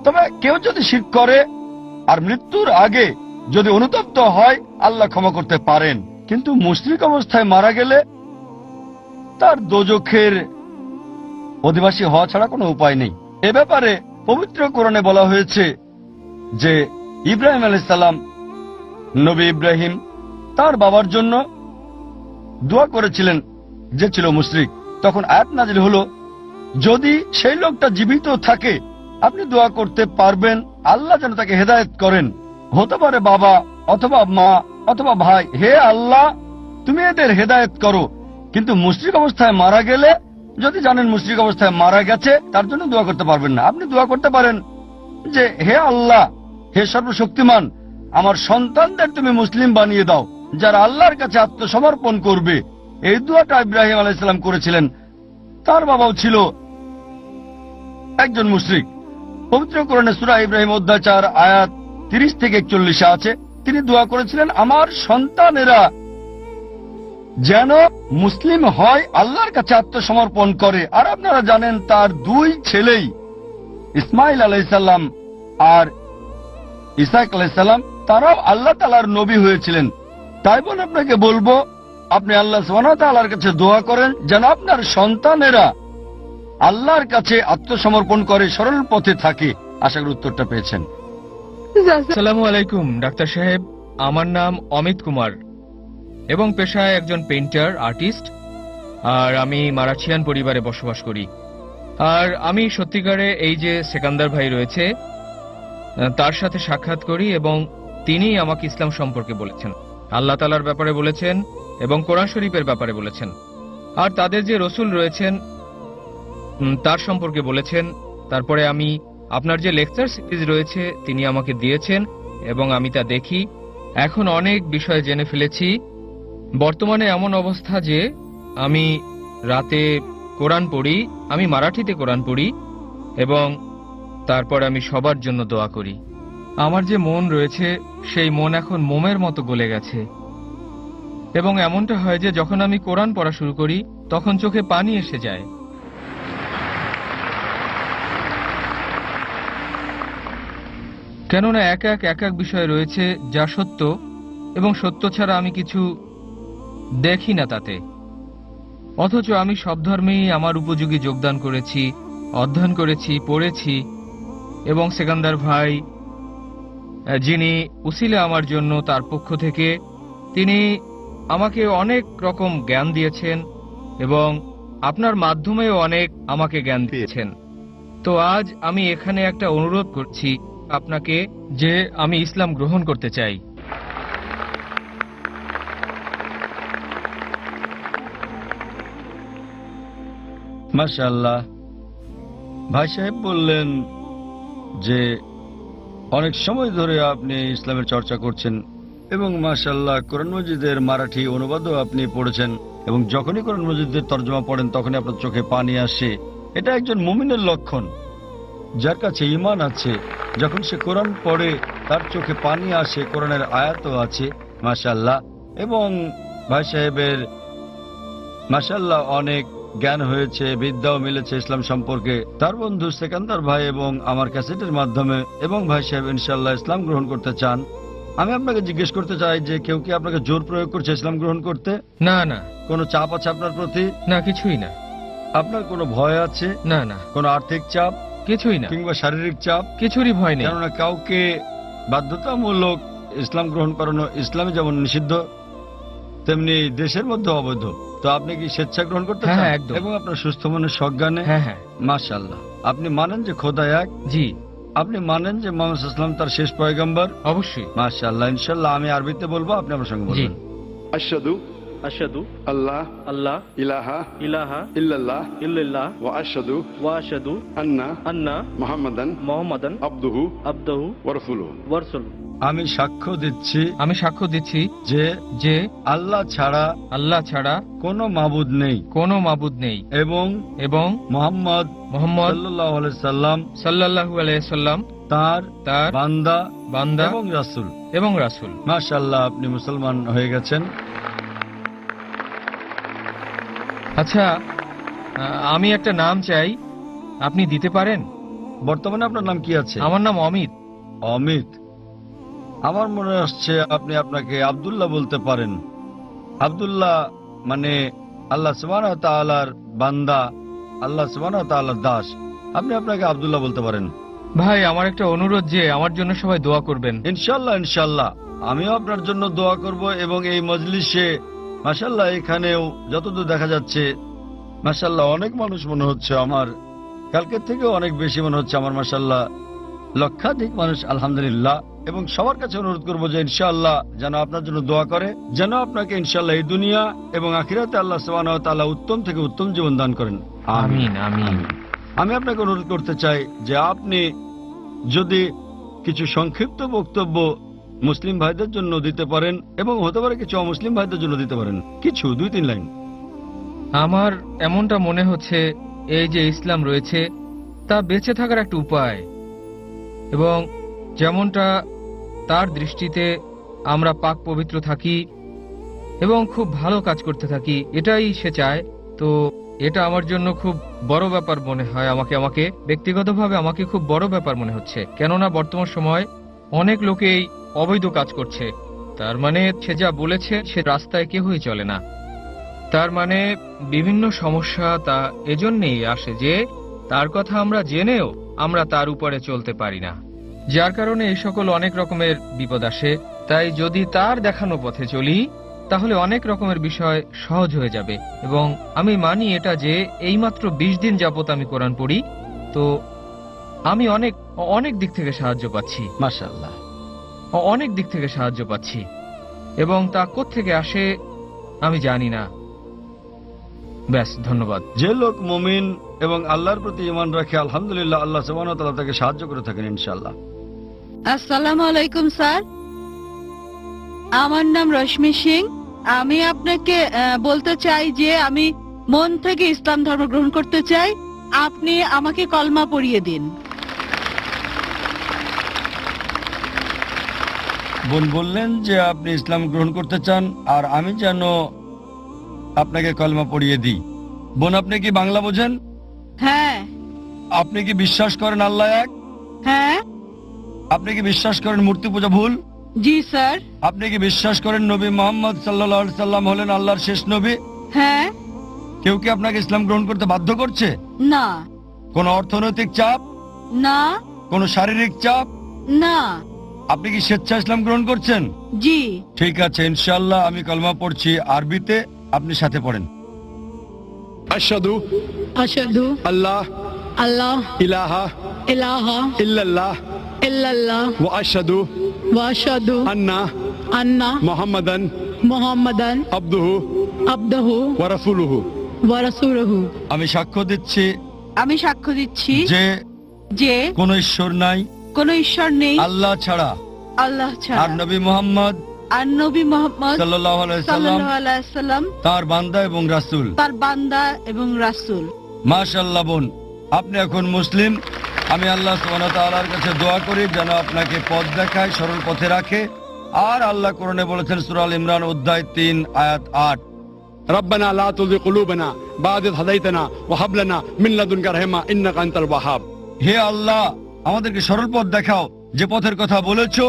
তবে কেউ যদি শিরক করে আর মৃত্যুর আগে যদি অনুতপ্ত হয়, আল্লাহ ক্ষমা করতে পারেন। কিন্তু মুশরিক অবস্থায় মারা গেলে তার দোজখের অধিবাসী হওয়া ছাড়া কোনো উপায় নেই। এ ব্যাপারে পবিত্র কোরআনে বলা হয়েছে যে ইব্রাহিম আলাইহিস সালাম, নবী ইব্রাহিম তার বাবার জন্য দোয়া করেছিলেন যে ছিল মুশরিক। তখন আয়াত নাজিল হলো, যদি সেই লোকটা জীবিত থাকে আপনি দোয়া করতে পারবেন আল্লাহ যেন তাকে হেদায়েত করেন, হতে পারে বাবা অথবা মা অথবা ভাই, হে আল্লাহ তুমি এদের হেদায়েত করো। কিন্তু মুশরিক অবস্থায় মারা গেলে, যদি জানেন মুশরিক অবস্থায় মারা গেছে, তার জন্য দোয়া করতে পারবেন না। আপনি দোয়া করতে পারেন যে হে আল্লাহ, হে সর্বশক্তিমান, আমার সন্তানদের তুমি মুসলিম বানিয়ে দাও যারা আল্লাহর কাছে আত্মসমর্পণ করবে। এই দোয়াটা ইব্রাহিম আলাইহিস সালাম করেছিলেন। তার বাবাও ছিল একজন মুশরিক। পবিত্র কোরআনে সূরা ইব্রাহিম অধ্যায় 4 আয়াত 30 থেকে 41 আছে, তিনি দোয়া করেছিলেন আমার সন্তানেরা যেন মুসলিম হয়, আল্লাহর কাছে আত্মসমর্পণ করে। আর আপনারা জানেন তার দুই ছেলেই ইসমাইল আলাইহিস সালাম আর ইসহাক আলাইহিস সালাম, তারাও আল্লাহ তাআলার নবী হয়েছিলেন। তাই বলে আপনাকে বলবো, আপনি আল্লাহ সুবহানাহু ওয়া তাআলার কাছে দোয়া করেন যেন আপনার সন্তানেরা আল্লাহর কাছে আত্মসমর্পণ করে, সরল পথে থাকে। আশা করি উত্তরটা পেয়েছেন। আসসালামু আলাইকুম ডাক্তার সাহেব, আমার নাম অমিত কুমার এবং পেশায় একজন পেইন্টার আর্টিস্ট, আর আমি মারাঠিয়ান পরিবারে বসবাস করি। আর আমি সত্যিকারে এই যে সেকান্দার ভাই রয়েছে তার সাথে সাক্ষাৎ করি এবং তিনি আমাকে ইসলাম সম্পর্কে বলেছেন, আল্লাহ তাআলার ব্যাপারে বলেছেন এবং কোরআন শরীফের ব্যাপারে বলেছেন, আর তাদের যে রসুল রয়েছেন তার সম্পর্কে বলেছেন। তারপরে আমি আপনার যে লেকচার সিরিজ রয়েছে তিনি আমাকে দিয়েছেন এবং আমি তা দেখি। এখন অনেক বিষয় জেনে ফেলেছি। বর্তমানে এমন অবস্থা যে আমি রাতে কোরআন পড়ি, আমি মারাঠিতে কোরআন পড়ি এবং তারপর আমি সবার জন্য দোয়া করি। আমার যে মন রয়েছে সেই মন এখন মোমের মতো গলে গেছে এবং এমনটা হয় যে যখন আমি কোরআন পড়া শুরু করি তখন চোখে পানি এসে যায়। কেননা এক এক বিষয় রয়েছে যা সত্য এবং সত্য ছাড়া আমি কিছু দেখি না তাতে। অথচ আমি সব ধর্মেই আমার উপযোগী যোগদান করেছি, অধ্যয়ন করেছি, পড়েছি এবং সেকান্দার ভাই যিনি উসিলা আমার জন্য, তার পক্ষ থেকে তিনি আমাকে অনেক রকম জ্ঞান দিয়েছেন এবং আপনার মাধ্যমেও অনেক আমাকে জ্ঞান দিয়েছেন। তো আজ আমি এখানে একটা অনুরোধ করছি আপনাকে যে আমি ইসলাম গ্রহণ করতে চাই। মাশাআল্লাহ, ভাই সাহেব বললেন যে অনেক সময় ধরে আপনি ইসলামের চর্চা করছেন এবং মাশাআল্লাহ কোরআন মজিদের মারাঠি অনুবাদও আপনি পড়েছেন এবং যখনই কোরআন মজিদের তর্জমা পড়েন তখনই আপনার চোখে পানি আসে। এটা একজন মুমিনের লক্ষণ, যার কাছে ঈমান আছে। যখন সে কোরআন পড়ে তার চোখে পানি আসে, কোরআনের আয়াতও আছে মাশাআল্লাহ। এবং ভাই সাহেবের মাশাআল্লাহ অনেক জ্ঞান হয়েছে, বিদ্যাও মিলেছে ইসলাম সম্পর্কে তার বন্ধু সেকান্দার ভাই এবং আমার ক্যাসেটের মাধ্যমে। এবং ভাই সাহেব ইনশাআল্লাহ ইসলাম গ্রহণ করতে চান। আমি আপনাকে জিজ্ঞেস করতে চাই যে কেউ কি আপনাকে জোর প্রয়োগ করছে ইসলাম গ্রহণ করতে? না না। কোনো চাপ আছে আপনার প্রতি? না, কিছুই না। আপনার কোনো ভয় আছে? না না। কোনো আর্থিক চাপ? কিছুই না। কিংবা শারীরিক চাপ? কিছুরই ভয় নেই। কেননা কাউকে বাধ্যতামূলক ইসলাম গ্রহণ করানো ইসলামে যেমন নিষিদ্ধ তেমনি দেশের মধ্যে অবৈধ। তো আপনি কি স্বেচ্ছা গ্রহণ করতে চান? একদম। এবং আপনার সুস্থ মনের সজ্ঞানে? হ্যাঁ। মাশাআল্লাহ। আপনি মানেন যে খোদা এক? জি। আপনি মানেন যে মুহাম্মদ সাল্লাল্লাহু আলাইহি ওয়াসাল্লাম তার শেষ পয়গম্বর? অবশ্যই। মাশাআল্লাহ। ইনশাআল্লাহ আমি আরবিতে বলবো, আপনি আমার সঙ্গে বলবেন। আশহাদু আশহাদু আল্লাহ আল্লাহ ইলাহা ইলাহা ইল্লাল্লাহ ইল্লাল্লাহ ওয়া আশহাদু ওয়া আশহাদু আন্না আন্না মুহাম্মাদান মুহাম্মাদান আবদুহু আবদুহু ওয়া রাসূলুহু ওয়া রাসূলুহু। আমি সাক্ষ্য দিচ্ছি যে আল্লাহ ছাড়া কোনো মাবুদ নেই এবং মুহাম্মদ সাল্লাল্লাহু আলাইহি সাল্লাম তার বান্দা এবং রাসূল। মাশাআল্লাহ, আপনি মুসলমান হয়ে গেছেন। আচ্ছা, আমি একটা নাম চাই, আপনি দিতে পারেন? বর্তমানে আপনার নাম কি আছে? আমার নাম অমিত। অমিত, আমার মনে আসছে আপনি আপনাকে আব্দুল্লাহ বলতে পারেন। আব্দুল্লাহ মানে আল্লাহ সুবহানাহু ওয়া তাআলার বান্দা, আল্লাহ সুবহানাহু ওয়া তাআলার দাস। আপনি আপনাকে আব্দুল্লাহ বলতে পারেন। ভাই, আমার একটা অনুরোধ যে আমার জন্য সবাই দোয়া করবেন। ইনশাআল্লাহ ইনশাআল্লাহ আমিও আপনার জন্য দোয়া করব। এবং এই মজলিসে মাশাআল্লাহ এখানেও যতদূর দেখা যাচ্ছে মাশাআল্লাহ অনেক মানুষ মনে হচ্ছে, আমার কালকের থেকেও অনেক বেশি মনে হচ্ছে আমার, মাশাআল্লাহ লক্ষাধিক মানুষ আলহামদুলিল্লাহ। এবং সবার কাছে অনুরোধ করবো যে ইনশাআল্লাহ যেন আপনার জন্য দোয়া করে, যেন আপনাকে ইনশাআল্লাহ এই দুনিয়া এবং আখিরাতে আল্লাহ সুবহানাহু ওয়া তাআলা উত্তম থেকে উত্তম জীবন দান করেন। আমিন আমিন। আমি আপনাকে অনুরোধ করতে চাই যে আপনি যদি কিছু সংক্ষিপ্ত বক্তব্য মুসলিম ভাইদের জন্য দিতে পারেন, এবং হতে পারে কিছু অমুসলিম ভাইদের জন্য দিতে পারেন, কিছু 2-3 লাইন। আমার এমনটা মনে হচ্ছে এই যে ইসলাম রয়েছে তা বেঁচে থাকার একটা উপায়, এবং যেমনটা তার দৃষ্টিতে আমরা পাক পবিত্র থাকি এবং খুব ভালো কাজ করতে থাকি, এটাই সে চায়। তো এটা আমার জন্য খুব বড় ব্যাপার মনে হয়, আমাকে ব্যক্তিগতভাবে আমাকে খুব বড় ব্যাপার মনে হচ্ছে। কেননা বর্তমান সময় অনেক লোকেই অবৈধ কাজ করছে, তার মানে সে যা বলেছে সে রাস্তায় কেউই চলে না। তার মানে বিভিন্ন সমস্যা তা এজন্যই আসে যে তার কথা আমরা জেনেও আমরা তার উপরে চলতে পারি না, যার কারণে এই সকল অনেক রকমের বিপদ আসে। তাই যদি তার দেখানো পথে চলি তাহলে অনেক রকমের বিষয় সহজ হয়ে যাবে। এবং আমি মানি এটা যে এইমাত্র 20 দিন যাবত আমি কোরআন পড়ি, তো আমি অনেক দিক থেকে সাহায্য পাচ্ছি, মাশাআল্লাহ অনেক দিক থেকে সাহায্য পাচ্ছি, এবং তা কোত্থেকে আসে আমি জানি না। ব্যাস, ধন্যবাদ। যে লোক মুমিন এবং আল্লাহর প্রতি ঈমান রাখে আলহামদুলিল্লাহ আল্লাহ সুবহানাহু ওয়া তাআলা তাকে সাহায্য করে থাকেন ইনশাআল্লাহ। আসসালামু আলাইকুম স্যার, আমার নাম রশ্মি সিং। আমি আপনাকে বলতে চাই যে আমি মন থেকে ইসলাম ধর্ম গ্রহণ করতে চাই, আপনি আমাকে কলমা পড়িয়ে দিন। বোন বললেন যে আপনি ইসলাম গ্রহণ করতে চান আর আমি যেন আপনাকে কলমা পড়িয়ে দিই। বোন, আপনি কি বাংলা বোঝেন? হ্যাঁ। আপনি কি বিশ্বাস করেন আল্লাহ এক? হ্যাঁ। আপনি কি বিশ্বাস করেন মূর্তি পূজা ভুল? জি স্যার। আপনি কি বিশ্বাস করেন নবী মুহাম্মদ সাল্লাল্লাহু আলাইহি সাল্লাম হলেন আল্লাহর শেষ নবী? হ্যাঁ। কেউ কি আপনাকে ইসলাম গ্রহণ করতে বাধ্য করছে? না। কোনো অর্থনৈতিক চাপ? না। কোনো শারীরিক চাপ? না। আপনি কি স্বেচ্ছা ইসলাম গ্রহণ করছেন? জি। ঠিক আছে, ইনশাআল্লাহ আমি কলমা পড়ছি আরবিতে, আপনি সাথে পড়েন। আশহাদু আশহাদু আল্লাহ আল্লাহ ইলাহা ইলাহা ইল্লাল্লাহ ইল্লাল্লাহ ওয়া আশহাদু ওয়া আশহাদু আন্না মুহাম্মাদান মুহাম্মাদান আবদুহু ওয়া রাসূলুহু। আমি সাক্ষ্য দিচ্ছি আমি সাক্ষ্য দিচ্ছি যে কোনো ঈশ্বর নাই, কোনো ঈশ্বর নেই আল্লাহ ছাড়া, আর নবী মুহাম্মদ সাল্লাল্লাহু আলাইহি সাল্লাম তার বান্দা এবং রাসূল। মাশাআল্লাহ বোন, আপনি এখন মুসলিম। আমি আল্লাহ সুবহানাহু ওয়া তাআলার কাছে দোয়া করি যেন আপনাকে পথ দেখায়, সরল পথে রাখে। আর আল্লাহ কোরআনে বলেছেন সূরা আল ইমরান অধ্যায় 3 আয়াত 8, রব্বানা লা তুযিগ কুলুবানা বা'দা ইয হাদাইতানা ওয়া হাব লানা মিন লাদুনকা রাহমা ইন্নাকা আনতাল ওয়াহ্হাব। হে আল্লাহ, আমাদেরকে সরল পথ দেখাও, যে পথের কথা বলেছো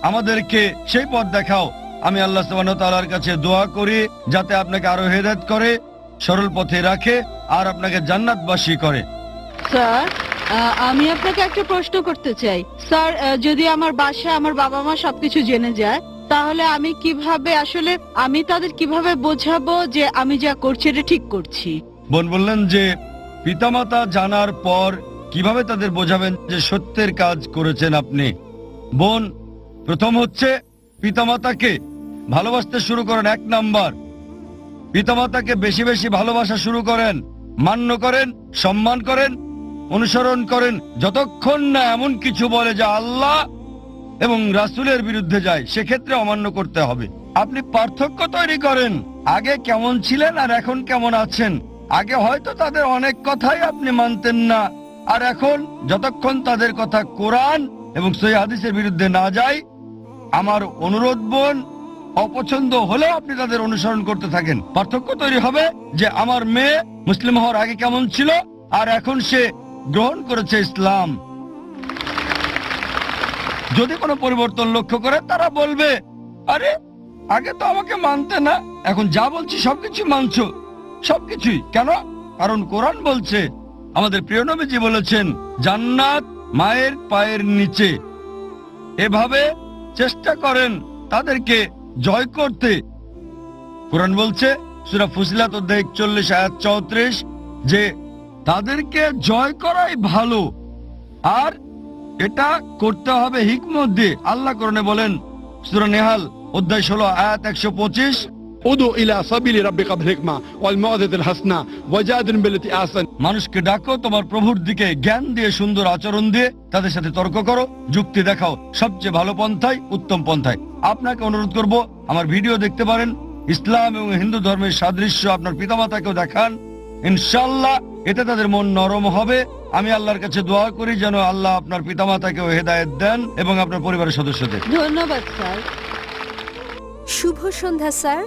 আমাদেরকে সেই পথ দেখাও। আমি আল্লাহ সুবহানাহু ওয়া তাআলার কাছে দোয়া করি যাতে আপনাকে আরো হেদায়েত করে, সরল পথে রাখে আর আপনাকে জান্নাতবাসী করে। স্যার, আমি আপনাকে একটা প্রশ্ন করতে চাই। স্যার, যদি আমার বাসা আমার বাবা মা সবকিছু জেনে যায় তাহলে আমি তাদের কিভাবে বোঝাবো যে আমি যা করছি এটা ঠিক করছি? বোন বললেন যে পিতামাতা জানার পর কিভাবে তাদের বোঝাবেন যে সত্যের কাজ করেছেন আপনি। বোন, প্রথম হচ্ছে পিতামাতাকে ভালোবাসতে শুরু করেন। 1 নাম্বার, পিতামাতাকে বেশি বেশি ভালোবাসা শুরু করেন, মান্য করেন, সম্মান করেন, অনুসরণ করেন, যতক্ষণ না এমন কিছু বলে যা আল্লাহ এবং রাসূলের বিরুদ্ধে যায়, সেক্ষেত্রে অমান্য করতে হবে। আপনি পার্থক্য তৈরি করেন, আগে কেমন ছিলেন আর এখন কেমন আছেন। আগে হয়তো তাদের অনেক কথাই আপনি মানতেন না, আর এখন যতক্ষণ তাদের কথা কোরআন এবং সহিহ হাদিসের বিরুদ্ধে না যায়, আমার অনুরোধ বোন, অপছন্দ হলেও আপনি তাদের অনুসরণ করতে থাকেন। পার্থক্য তৈরি হবে যে আমার মেয়ে মুসলিম হওয়ার আগে কেমন ছিল আর এখন সে গ্রহণ করেছে ইসলাম। যদি কোনো পরিবর্তন লক্ষ্য করে তারা বলবে, আরে আগে তো আমাকে মানতে না, এখন যা বলছি সবকিছু মানছো, সবকিছুই। কেন? কারণ কোরআন বলছে, আমাদের প্রিয় নবীজি বলেছেন, জান্নাত মায়ের পায়ের নিচে। এভাবে চেষ্টা করেন তাদেরকে জয় করতে। কোরআন বলছে সূরা ফুসিলাত অধ্যায় 41 আয়াত 34 যে তাদেরকে জয় করাই ভালো, আর এটা করতে হবে হিকমত দিয়ে। আল্লাহ কোরআনে বলেন সূরা নেহাল অধ্যায় 16 আয়াত 125, উদু ইলা সাবিলি রাব্বিকা বিল হিকমা ওয়াল মাউইযাতিল হাসানা ওয়াজাদিল বিল্লাতি আহসান। মানুষকে ডাকো তোমার প্রভুর দিকে, জ্ঞান দিয়ে, সুন্দর আচরণ দিয়ে তাদের সাথে তর্ক করো, যুক্তি দেখাও সবচেয়ে ভালো পন্থায়, উত্তম পন্থায়। আপনাকে অনুরোধ করব আমার ভিডিও দেখতে পারেন, ইসলাম এবং হিন্দু ধর্মের সাদৃশ্য আপনার পিতামাতাকেও দেখান, ইনশাআল্লাহ এতে তাদের মন নরম হবে। আমি আল্লাহর কাছে দোয়া করি যেন আল্লাহ আপনার পিতামাতাকেও হেদায়েত দেন এবং আপনার পরিবারের সদস্যদের। ধন্যবাদ স্যার। শুভ সন্ধ্যা স্যার,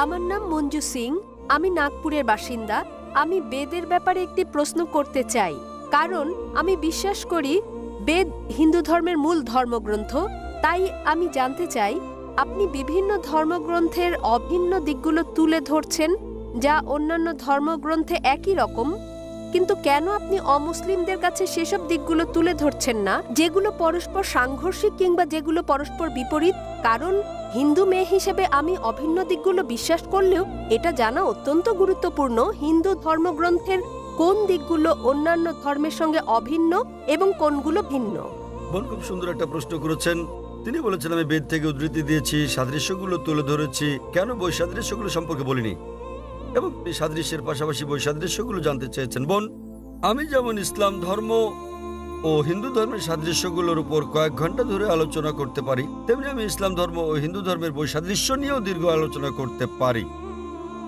আমার নাম মঞ্জু সিং, আমি নাগপুরের বাসিন্দা। আমি বেদের ব্যাপারে একটি প্রশ্ন করতে চাই, কারণ আমি বিশ্বাস করি বেদ হিন্দু ধর্মের মূল ধর্মগ্রন্থ। তাই আমি জানতে চাই, আপনি বিভিন্ন ধর্মগ্রন্থের অভিন্ন দিকগুলো তুলে ধরছেন যা অন্যান্য ধর্মগ্রন্থে একই রকম, কিন্তু কেন আপনি অমুসলিমদের কাছে সেসব দিকগুলো তুলে ধরছেন না যেগুলো পরস্পর সাংঘর্ষিক কিংবা যেগুলো পরস্পর বিপরীত? কারণ হিন্দু মেয়ে হিসেবে আমি অভিন্ন দিকগুলো বিশ্বাস করলেও এটা জানা অত্যন্ত গুরুত্বপূর্ণ হিন্দু ধর্মগ্রন্থের কোন দিকগুলো অন্যান্য ধর্মের সঙ্গে অভিন্ন এবং কোনগুলো ভিন্ন। বোন খুব সুন্দর একটা প্রশ্ন করেছেন। তিনি বলেছেন আমি বেদ থেকে উদ্ধৃতি দিয়েছি, সাদৃশ্যগুলো তুলে ধরেছি, কেন বৈসাদৃশ্যগুলো সম্পর্কে বলিনি, এবং সাদৃশ্যের পাশাপাশি বৈসাদৃশ্যগুলো জানতে চেয়েছেন। বোন, আমি যেমন ইসলাম ধর্ম ও হিন্দু ধর্মের সাদৃশ্যগুলোর উপর কয়েক ঘন্টা ধরে আলোচনা করতে পারি, তেমনি আমি ইসলাম ধর্ম ও হিন্দু ধর্মের বৈসাদৃশ্য নিয়েও দীর্ঘ আলোচনা করতে পারি।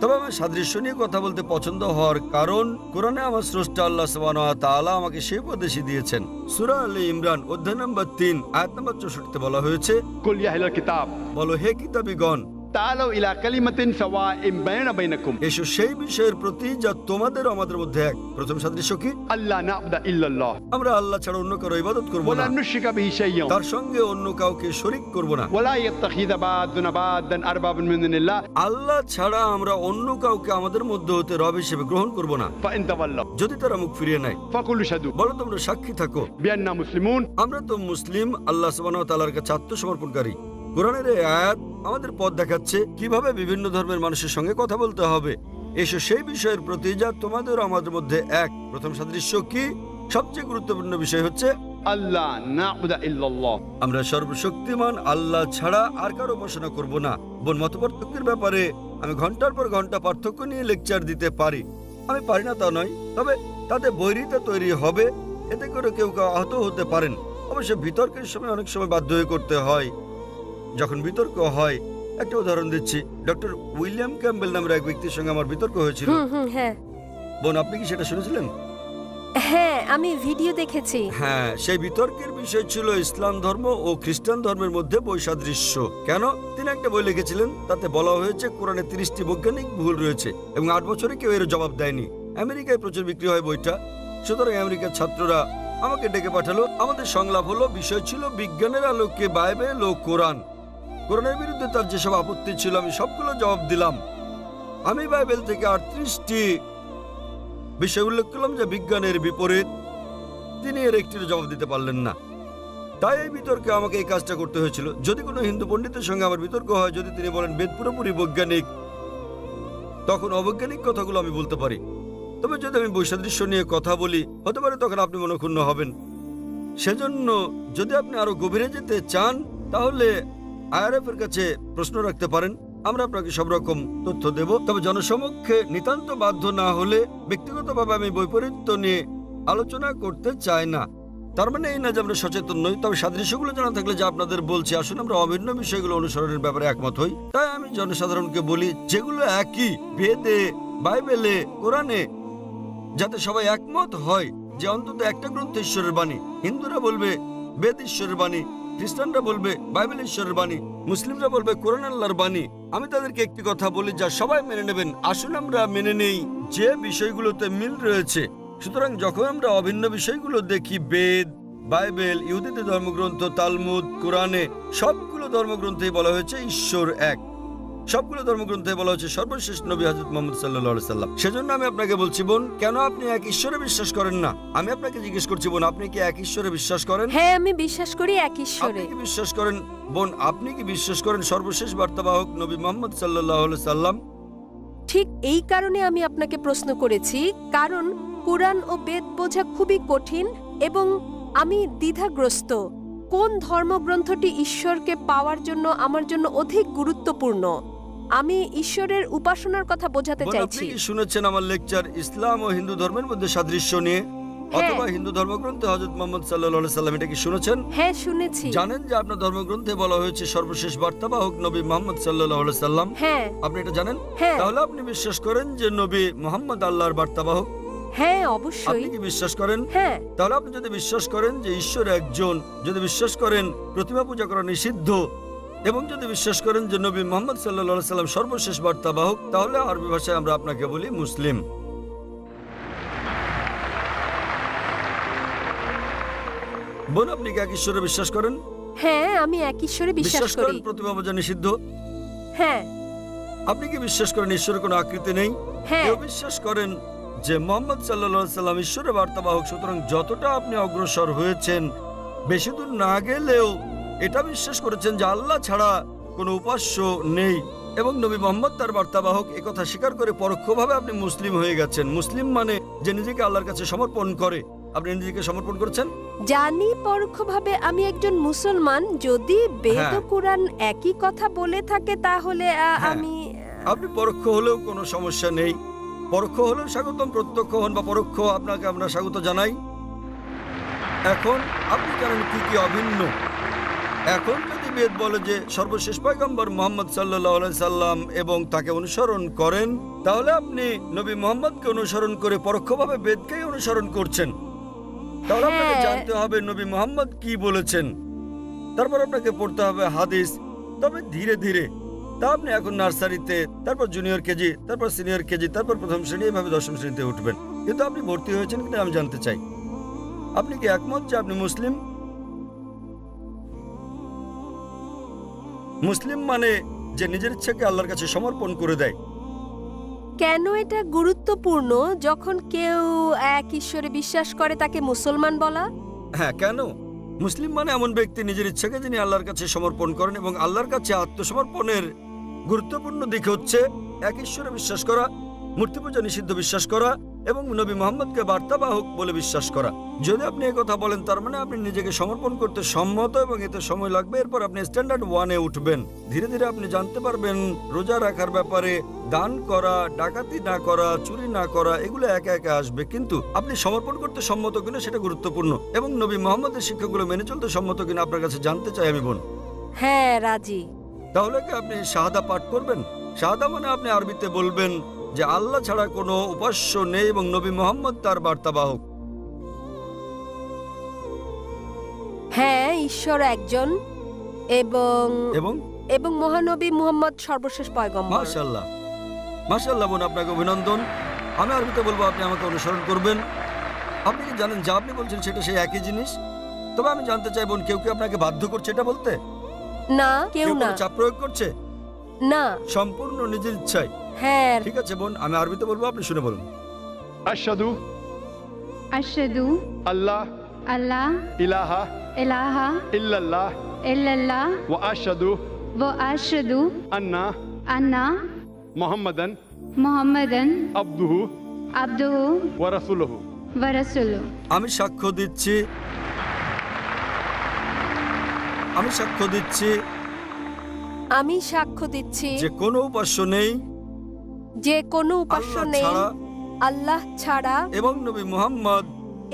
তবে আমার সাদৃশ্য নিয়ে কথা বলতে পছন্দ হওয়ার কারণ, কোরআনে আমার স্রষ্টা আল্লাহ সুবহানাহু ওয়া তাআলা আমাকে সেই উপদেশই দিয়েছেন। সূরা আলে ইমরান অধ্যায় নম্বর 3 আয়াত নম্বর 64 বলা হয়েছে, কুল ইয়া আহলাল কিতাব বলো হে কিতাবীগণ, তাআলাউ ইলা কালিমাতিন সাওয়াইন বাইনা বাইনাকুম, এসো সেই বিষয়ের প্রতি যা তোমাদের ও আমাদের মধ্যে এক। প্রথম সাদৃশ্য কি? আল্লাহ না'বুদা ইল্লাল্লাহ, আমরা আল্লাহ ছাড়া অন্য কারো ইবাদত করব ওয়ালা না, নুশরিকা বিহি শাইয়্যান, তার সঙ্গে অন্য কাউকে শরীক করব না, ওয়ালা ইয়াত্তাখিযা বা'দুনা বা'দান আরবাবান মিন দুনিল্লাহ, আল্লাহ ছাড়া আমরা অন্য কাউকে আমাদের মধ্যে হতে রব হিসেবে গ্রহণ করব না। ফাইন তাওয়াল্লাউ, যদি তারা মুখ ফিরিয়ে নেয়, ফাকুলু শাদু, বলো তোমরা সাক্ষী থাকো বিআন্না মুসলিমুন, আমরা তো মুসলিম, আল্লাহ সুবহানাহু ওয়া তাআলার কাছে আত্মসমর্পণকারী। কোরআনের এই আয়াত আমাদের পথ দেখাচ্ছে কিভাবে বিভিন্ন ধর্মের মানুষের সঙ্গে কথা বলতে হবে। এসো সেই বিষয়ের প্রতি যা তোমাদের ও আমাদের মধ্যে এক। প্রথম সাদৃশ্য কি? সবচেয়ে গুরুত্বপূর্ণ বিষয় হচ্ছে আল্লাহ না'বুদা ইল্লাল্লাহ, আমরা সর্বশক্তিমান আল্লাহ ছাড়া আর কারো উপাসনা করব না। বোন, মতপার্থক্যের ব্যাপারে আমি ঘন্টার পর ঘন্টা পার্থক্য নিয়ে লেকচার দিতে পারি, আমি পারি না তা নয়, তবে তাতে বৈরিতা তৈরি হবে, এতে করে কেউ কেউ আহত হতে পারেন। অবশ্য বিতর্কের সময় অনেক সময় বাধ্য হয়ে করতে হয়। যখন বিতর্ক হয়, একটা উদাহরণ দিচ্ছি, ডক্টর উইলিয়াম ক্যাম্বেল নামের এক ব্যক্তির সঙ্গে আমার বিতর্ক হয়েছিল। হ্যাঁ বোন, আপনি কি সেটা শুনেছিলেন? হ্যাঁ, আমি ভিডিও দেখেছি। হ্যাঁ, সেই বিতর্কের বিষয় ছিল ইসলাম ধর্ম ও খ্রিস্টান ধর্মের মধ্যে বৈসাদৃশ্য। কেন? তিনি একটা বই লিখেছিলেন, তাতে বলা হয়েছে কোরআনে 30টি বৈজ্ঞানিক ভুল রয়েছে এবং 8 বছরে কেউ এর জবাব দেয়নি। আমেরিকায় প্রচুর বিক্রি হয় বইটা, সুতরাং আমেরিকার ছাত্ররা আমাকে ডেকে পাঠালো। আমাদের সংলাপ হলো, বিষয় ছিল বিজ্ঞানের আলোকে বাইবেল ও কোরআন। কোরআনের বিরুদ্ধে তার যেসব আপত্তি ছিল আমি সবগুলো জবাব দিলাম। আমি বাইবেল থেকে 38টি বিষয় উল্লেখ করলাম যে বিজ্ঞানের বিপরীত। তিনি এর একটির জবাব দিতে পারলেন না। তাই এই বিতর্কে আমাকে এই কাজটা করতে হয়েছিল। যদি কোনো হিন্দু পণ্ডিতের সঙ্গে আমার বিতর্ক হয়, যদি তিনি বলেন বেদ পুরোপুরি বৈজ্ঞানিক, তখন অবৈজ্ঞানিক কথাগুলো আমি বলতে পারি। তবে যদি আমি বৈসাদৃশ্য নিয়ে কথা বলি, হতে পারে তখন আপনি মনক্ষুণ্ণ হবেন। সেজন্য যদি আপনি আরো গভীরে যেতে চান, তাহলে IRF এর কাছে প্রশ্ন রাখতে পারেন, আমরা আপনাকে সব রকম তথ্য দেব। তবে জনসমক্ষে নিতান্ত বাধ্য না হলে ব্যক্তিগতভাবে আমি বৈপরীত্য নিয়ে আলোচনা করতে চাই না। তার মানে এই না যে আমরা সচেতন নই, তবে সাদৃশ্যগুলো জানা থাকলে যা আপনাদের বলছি, আসুন আমরা অভিন্ন বিষয়গুলো অনুসরণের ব্যাপারে একমত হই। তাই আমি জনসাধারণকে বলি, যেগুলো একই বেদে, বাইবেলে, কোরআনে, যাতে সবাই একমত হয় যে অন্তত একটা গ্রন্থ ঈশ্বরের বাণী। হিন্দুরা বলবে বেদ ঈশ্বরের বাণী, খ্রিস্টানরা বলবে বাইবেল ঈশ্বরের বাণী, মুসলিমরা বলবে কোরআন আল্লাহর বাণী। আমি তাদেরকে একটি কথা বলি যা সবাই মেনে নেবেন, আসুন আমরা মেনে নেই যে বিষয়গুলোতে মিল রয়েছে। সুতরাং যখন আমরা অভিন্ন বিষয়গুলো দেখি, বেদ, বাইবেল, ইহুদিদের ধর্মগ্রন্থ, তালমুদ, কোরআনে, সবগুলো ধর্মগ্রন্থেই বলা হয়েছে ঈশ্বর এক। সবগুলো ধর্মগ্রন্থে বলা হচ্ছে সর্বশেষ নবী হযরত মুহাম্মদ সাল্লাল্লাহু আলাইহি সাল্লাম। সেজন্য আমি আপনাকে বলছি বোন, কেন আপনি এক ঈশ্বরে বিশ্বাস করেন না? আমি আপনাকে জিজ্ঞেস করছি বোন, আপনি কি এক ঈশ্বরে বিশ্বাস করেন? হ্যাঁ, আমি বিশ্বাস করি এক ঈশ্বরে। আপনি কি বিশ্বাস করেন বোন, আপনি কি বিশ্বাস করেন সর্বশেষ বার্তাবাহক নবী মুহাম্মদ সাল্লাল্লাহু আলাইহি সাল্লাম? ঠিক এই কারণে আমি আপনাকে প্রশ্ন করেছি, কারণ কুরআন ও বেদ বোঝা খুবই কঠিন এবং আমি দ্বিধাগ্রস্ত। কোন ধর্মগ্রন্থটি ঈশ্বরকে পাওয়ার জন্য আমার জন্য অধিক গুরুত্বপূর্ণ? আমি ঈশ্বরের উপাসনার কথা বোঝাতে বোন, চাইছি। আপনি কি শুনেছেন আমার লেকচার ইসলাম ও হিন্দু ধর্মের মধ্যে সাদৃশ্য নিয়ে, অথবা হিন্দু ধর্মগ্রন্থে হযরত মুহাম্মদ সাল্লাল্লাহু আলাইহি সাল্লাম, এটা কি শুনেছেন? হ্যাঁ, শুনেছি। জানেন যে আপনার ধর্মগ্রন্থে বলা হয়েছে সর্বশেষ বার্তাবাহক নবী মুহাম্মদ সাল্লাল্লাহু আলাইহি সাল্লাম? হ্যাঁ। আপনি এটা জানেন? হ্যাঁ। তাহলে আপনি বিশ্বাস করেন যে নবী মুহাম্মদ আল্লাহর বার্তাবাহক? হ্যাঁ, অবশ্যই। আপনি কি বিশ্বাস করেন? হ্যাঁ। তাহলে আপনি যদি বিশ্বাস করেন যে ঈশ্বর একজন, যদি বিশ্বাস করেন প্রতিমা পূজা করা নিষিদ্ধ, এবং যদি বিশ্বাস করেন যে নবী মুহাম্মদ সাল্লাল্লাহু আলাইহি সাল্লাম সর্বশেষ বার্তাবাহক, তাহলে আরবি ভাষায় আমরা আপনাকে বলি মুসলিম। বোন, আপনি কি এক ঈশ্বরে বিশ্বাস করেন? হ্যাঁ, আমি এক ঈশ্বরে বিশ্বাস করি। প্রতিমা পূজা নিষিদ্ধ? হ্যাঁ। আপনি কি বিশ্বাস করেন ঈশ্বরের কোনো আকৃতি নেই? হ্যাঁ। কেউ বিশ্বাস করেন যে মুহাম্মদ সাল্লাল্লাহু আলাইহি সাল্লাম ঈশ্বরের বার্তাবাহক। সুতরাং যতটা আপনি অগ্রসর হয়েছেন, বেশি দূর না গেলেও এটা বিশ্বাস করেছেন যে আল্লাহ ছাড়া কোনো উপাস্য নেই এবং নবী মুহাম্মদ তার বার্তাবাহক, একথা স্বীকার করে পরোক্ষভাবে আপনি মুসলিম হয়ে গেছেন। মুসলিম মানে যে নিজেকে আল্লাহর কাছে সমর্পণ করে। আপনি নিজেকে সমর্পণ করেছেন? জানি পরোক্ষভাবে আমি একজন মুসলমান। যদি বেদ ও কুরআন একই কথা বলে থাকে তাহলে আমি আপনি পরোক্ষ হলেও কোনো সমস্যা নেই। পরোক্ষ হলেও স্বাগতম, প্রত্যক্ষ হন বা পরোক্ষ, আপনাকে আমরা স্বাগত জানাই। এখন আপনি জানেন কি কি অভিন্ন। এখন যদি বেদ বলে যে সর্বশেষ পয়গম্বর মুহাম্মদ সাল্লাল্লাহু আলাইহি সাল্লাম এবং তাকে অনুসরণ করেন, তাহলে আপনি নবী মুহাম্মদকে অনুসরণ করে পরোক্ষভাবে বেদকেই অনুসরণ করছেন। তাহলে আপনাকে জানতে হবে নবী মুহাম্মদ কি বলেছেন, তারপর আপনাকে পড়তে হবে হাদিস। তবে ধীরে ধীরে, তা আপনি এখন নার্সারিতে, তারপর জুনিয়র কেজি, তারপর সিনিয়র কেজি, তারপর প্রথম শ্রেণী, এভাবে দশম শ্রেণীতে উঠবেন। কিন্তু আপনি ভর্তি হয়েছেন কিনা আমি জানতে চাই। আপনি কি একমত যে আপনি মুসলিম? মুসলিম মানে যে নিজের ইচ্ছাকে আল্লাহর কাছে সমর্পণ করে দেয়। কেন এটা গুরুত্বপূর্ণ যখন কেউ এক ঈশ্বরে বিশ্বাস করে তাকে মুসলমান বলা? হ্যাঁ, কেন? মুসলিম মানে এমন ব্যক্তি নিজের ইচ্ছাকে যিনি আল্লাহর কাছে সমর্পণ করেন, এবং আল্লাহর কাছে আত্মসমর্পণের গুরুত্বপূর্ণ দিক হচ্ছে এক ঈশ্বরে বিশ্বাস করা, মূর্তি পূজা নিষিদ্ধ বিশ্বাস করা এবং নবী মুহাম্মদকে বার্তাবাহক বলে বিশ্বাস করা। যদি আপনি কথা বলেন, তার মানে আপনি নিজেকে সমর্পণ করতে সম্মত এবং এতে সময় লাগবে। এরপর আপনি স্ট্যান্ডার্ড 1-এ উঠবেন। ধীরে ধীরে আপনি জানতে পারবেন রোজা রাখার ব্যাপারে, দান করা, ডাকাতি না করা, চুরি না করা, এগুলো একা একা আসবে। কিন্তু আপনি সমর্পণ করতে সম্মত কিনা সেটা গুরুত্বপূর্ণ, এবং নবী মুহাম্মদের শিক্ষাগুলো মেনে চলতে সম্মত কিনা আপনার কাছে জানতে চাই আমি বোন। হ্যাঁ, রাজি। তাহলে কি আপনি শাহাদা পাঠ করবেন? শাহাদা মানে আপনি আরবিতে বলবেন যে আল্লাহ ছাড়া কোনো উপাস্য নেই এবং নবী মুহাম্মদ তার বার্তাবাহক। হ্যাঁ, ঈশ্বর একজন এবং এবং এবং মহানবী মুহাম্মদ সর্বশেষ পয়গম্বর। মাশাআল্লাহ, মাশাআল্লাহ বোন, আপনাকে অভিনন্দন। আমি আরবিতে বলবো, আপনি আমাকে অনুসরণ করবেন। আপনি কি জানেন যা আপনি বলছেন সেটা সেই একই জিনিস? তবে আমি জানতে চাই বোন, কেউ কি আপনাকে বাধ্য করছে এটা বলতে? না, কেউ না। চাপ প্রয়োগ করছে? না, সম্পূর্ণ নিজের ইচ্ছায়। হ্যাঁ। ঠিক আছে বোন, আমি আরবিতে বলবো, আপনি শুনে বলুন। আশহাদু আশহাদু আল্লাহ আল্লাহ ইলাহা ইলাহা ইল্লাল্লাহ ইল্লাল্লাহ ওয়া আশহাদু ওয়া আশহাদু আন্না আন্না মুহাম্মাদান মুহাম্মাদান আবদুহু আবদুহু ওয়া রাসূলুহু ওয়া রাসূলুহু। আমি সাক্ষ্য দিচ্ছি, আমি সাক্ষ্য দিচ্ছি, আমি সাক্ষ্য দিচ্ছি যে কোনো উপাস্য নেই, যে কোনো উপাস্য আল্লাহ নেই ছাড়া, আল্লাহ ছাড়া, এবং নবী মুহাম্মদ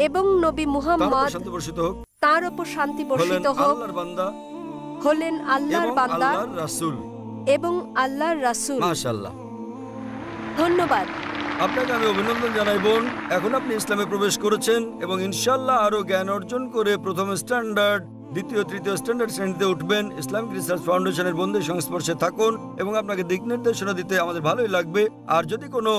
এবং নবী তার মুহাম্মদ উপর শান্তি বর্ষিত হোক, তার উপর শান্তি হলেন বর্ষিত হোক, আল্লাহর বান্দা হলেন আল্লাহর এবং বান্দা আল্লাহর রাসূল। এবং আল্লাহর রাসূল। মাশাআল্লাহ, ধন্যবাদ। আপনাকে আমি অভিনন্দন জানাই বোন। এখন আপনি ইসলামে প্রবেশ করেছেন এবং ইনশাআল্লাহ আরো জ্ঞান অর্জন করে প্রথম স্ট্যান্ডার্ড, দ্বিতীয়, তৃতীয় স্ট্যান্ডার্ড শ্রেণীতে উঠবেন। ইসলামিক রিসার্চ ফাউন্ডেশনের বন্ধুদের সংস্পর্শে থাকুন এবং আপনাকে দিক নির্দেশনা দিতে আমাদের ভালোই লাগবে। আর যদি কোনো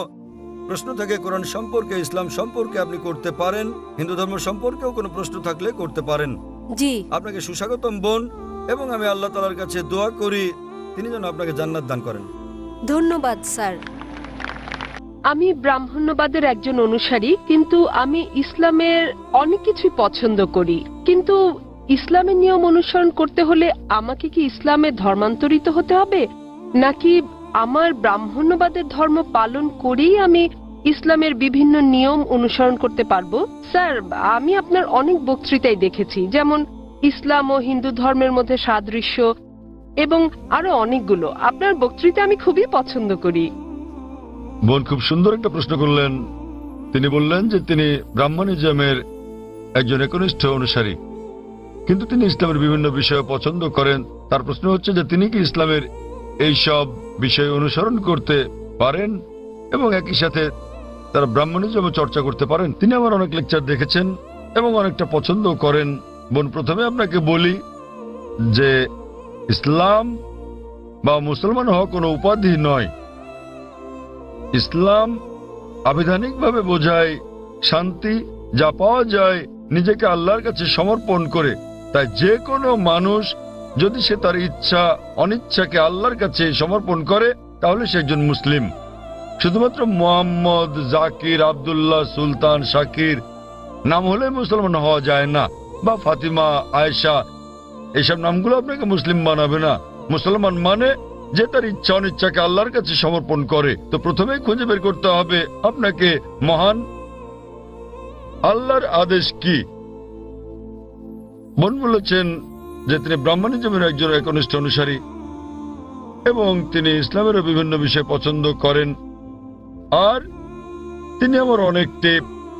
প্রশ্ন থাকে কোরআন সম্পর্কে, ইসলাম সম্পর্কে, আপনি করতে পারেন। হিন্দু ধর্ম সম্পর্কেও কোনো প্রশ্ন থাকলে করতে পারেন। জি, আপনাকে সুস্বাগতম বোন, এবং আমি আল্লাহ তাআলার কাছে দোয়া করি তিনি যেন আপনাকে জান্নাত দান করেন। ধন্যবাদ স্যার। আমি ব্রাহ্মণ্যবাদের একজন অনুসারী, কিন্তু আমি ইসলামের অনেক কিছুই পছন্দ করি। কিন্তু ইসলামের নিয়ম অনুসরণ করতে হলে আমাকে কি ইসলামে ধর্মান্তরিত হতে হবে, নাকি আমার ব্রাহ্মণ্যবাদের ধর্ম পালন করেই আমি ইসলামের বিভিন্ন নিয়ম অনুসরণ করতে পারবো? স্যার, আমি আপনার অনেক বক্তৃতাই দেখেছি, যেমন ইসলাম ও হিন্দু ধর্মের মধ্যে সাদৃশ্য এবং আরো অনেকগুলো। আপনার বক্তৃতা আমি খুবই পছন্দ করি। বোন খুব সুন্দর একটা প্রশ্ন করলেন। তিনি বললেন যে তিনি ব্রাহ্মণিজমের একজন একনিষ্ঠ অনুসারী, কিন্তু তিনি ইসলামের বিভিন্ন বিষয় পছন্দ করেন। তার প্রশ্ন হচ্ছে যে তিনি কি ইসলামের এই সব বিষয় অনুসরণ করতে পারেন এবং একই সাথে তারা ব্রাহ্মণিজম চর্চা করতে পারেন। তিনি আমার অনেক লেকচার দেখেছেন এবং অনেকটা পছন্দ করেন। বোন, প্রথমে আপনাকে বলি যে ইসলাম বা মুসলমান হওয়া কোনো উপাধি নয়। ইসলাম আবিধানিকভাবে বোঝায় শান্তি, যা পাওয়া যায় নিজেকে আল্লাহর কাছে সমর্পণ করে। তাই যে কোনো মানুষ যদি সে তার ইচ্ছা অনিচ্ছাকে আল্লাহর কাছে সমর্পণ করে তাহলে সে একজন মুসলিম। শুধুমাত্র মোহাম্মদ, জাকির, আব্দুল্লাহ, সুলতান, শাকির নাম হলে মুসলমান হওয়া যায় না, বা ফাতিমা, আয়েশা, এইসব নামগুলো আপনাকে মুসলিম বানাবে না। মুসলমান মানে যে তার ইচ্ছা অনিচ্ছাকে আল্লাহর কাছে সমর্পণ করে। তো প্রথমেই খুঁজে বের করতে হবে আপনাকে মহান আল্লাহর আদেশ কি। বোন বলেছেন যে তিনি ব্রাহ্মণিজমের একজন একনিষ্ঠ অনুসারী এবং তিনি ইসলামেরও বিভিন্ন বিষয় পছন্দ করেন। আর তিনি আমার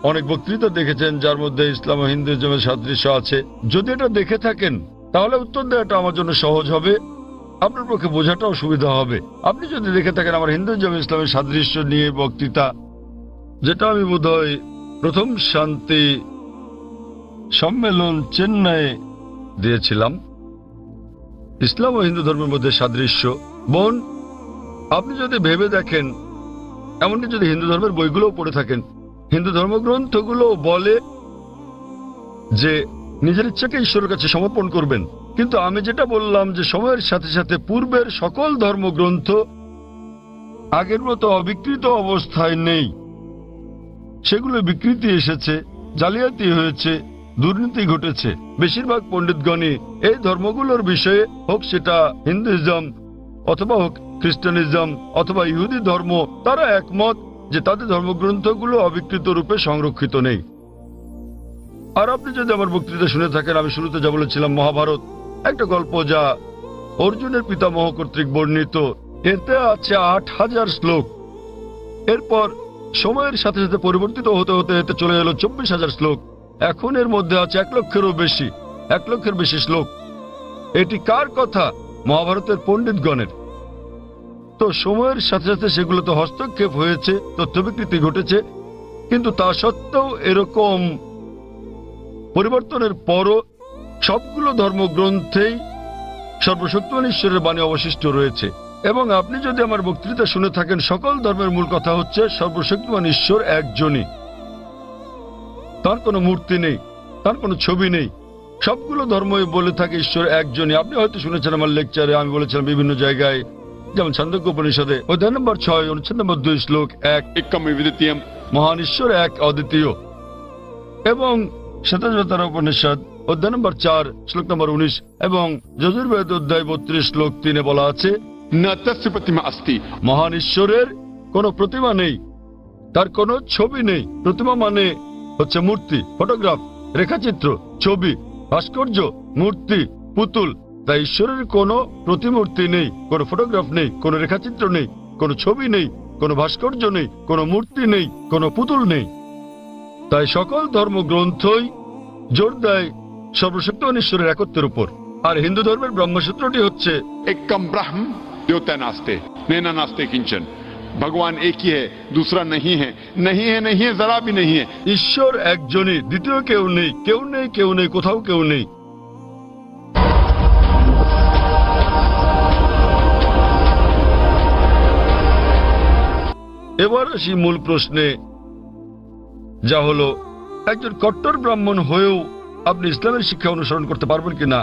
অনেক বক্তৃতা দেখেছেন যার মধ্যে ইসলাম ও হিন্দুইজমের সাদৃশ্য আছে। যদি এটা দেখে থাকেন তাহলে উত্তর দেওয়াটা আমার জন্য সহজ হবে, আপনার পক্ষে বোঝাটাও সুবিধা হবে। আপনি যদি দেখে থাকেন আমার হিন্দুইজম ইসলামের সাদৃশ্য নিয়ে বক্তৃতা, যেটা আমি বোধহয় প্রথম শান্তি সম্মেলন চেন্নাইয়ে দিয়েছিলাম, ইসলাম ও হিন্দু ধর্মের মধ্যে সাদৃশ্য। বোন, আপনি যদি ভেবে দেখেন, এমনকি যদি হিন্দু ধর্মের বইগুলোও পড়ে থাকেন, হিন্দু ধর্মগ্রন্থগুলো বলে যে নিজের ইচ্ছাকে ঈশ্বরের কাছে সমর্পণ করবেন। কিন্তু আমি যেটা বললাম যে সময়ের সাথে সাথে পূর্বের সকল ধর্মগ্রন্থ আগের মতো অবিকৃত অবস্থায় নেই। সেগুলো বিকৃতি এসেছে, জালিয়াতি হয়েছে, দুর্নীতি ঘটেছে। বেশিরভাগ পণ্ডিতগণই এই ধর্মগুলোর বিষয়ে, হোক সেটা হিন্দুইজম অথবা হোক খ্রিস্টানিজম অথবা ইহুদি ধর্ম, তারা একমত যে তাদের ধর্মগ্রন্থগুলো অবিকৃত রূপে সংরক্ষিত নেই। আর আপনি যদি আমার বক্তৃতা শুনে থাকেন, আমি শুরুতে যা বলেছিলাম, মহাভারত একটা গল্প যা অর্জুনের পিতামহ কর্তৃক বর্ণিত। এতে আছে ৮,০০০ শ্লোক। এরপর সময়ের সাথে সাথে পরিবর্তিত হতে হতে এতে চলে এলো ২৪,০০০ শ্লোক। এখন এর মধ্যে আছে ১ লক্ষের বেশি শ্লোক। এটি কার কথা? মহাভারতের পণ্ডিতগণের। তো সময়ের সাথে সাথে সেগুলোতে হস্তক্ষেপ হয়েছে, তথ্য বিকৃতি ঘটেছে, কিন্তু তা সত্ত্বেও এরকম পরিবর্তনের পরও সবগুলো ধর্মগ্রন্থেই সর্বশক্তিমান ঈশ্বরের বাণী অবশিষ্ট রয়েছে। এবং আপনি যদি আমার বক্তৃতা শুনে থাকেন, সকল ধর্মের মূল কথা হচ্ছে সর্বশক্তিমান ঈশ্বর একজনই। তার কোনো মূর্তি নেই, তার কোনো ছবি নেই। সবগুলো ধর্মই বলে থাকে ঈশ্বর একজনই। আপনি হয়তো শুনেছেন আমার লেকচারে, আমি বলেছিলাম বিভিন্ন জায়গায়, যেমন ছান্দোক্য উপনিষদে অধ্যায় নম্বর ৬ অনুচ্ছেদ নম্বর ২ শ্লোক ১, মহান ঈশ্বর এক, অদ্বিতীয়। এবং শ্বেতাবতার উপনিষদ অধ্যায় নম্বর ৪ শ্লোক নম্বর ১৯ এবং যজুর্বেদ অধ্যায় ৩২ শ্লোক ৩ বলা আছে, মহান ঈশ্বরের কোনো প্রতিমা নেই, তার কোনো ছবি নেই। প্রতিমা মানে হচ্ছে মূর্তি, ফটোগ্রাফ, রেখাচিত্র, ছবি, ভাস্কর্য, মূর্তি, পুতুল। তাই ঈশ্বরের কোনো প্রতিমূর্তি নেই, কোনো ফটোগ্রাফ নেই, কোনো রেখাচিত্র নেই, কোনো ছবি নেই, কোনো ভাস্কর্য নেই, কোনো মূর্তি নেই, কোনো পুতুল নেই। তাই সকল ধর্মগ্রন্থই জোর দেয় সর্বশক্তিমান ঈশ্বরের একত্বের উপর। আর হিন্দু ধর্মের ব্রহ্মসূত্রটি হচ্ছে एकम ब्रह्म द्योतय नास्ते नैना नास्ते किंचन, भगवान एक ही है, दूसरा नहीं है, नहीं है, नहीं है, जरा भी नहीं है। ঈশ্বর একজনই, দ্বিতীয় কেউ নেই, কেউ নেই, কেউ নেই, কোথাও কেউ নেই। এবার আসি মূল প্রশ্নে, যা হলো একজন কট্টর ব্রাহ্মণ হয়েও আপনি ইসলামের শিক্ষা অনুসরণ করতে পারবেন কিনা।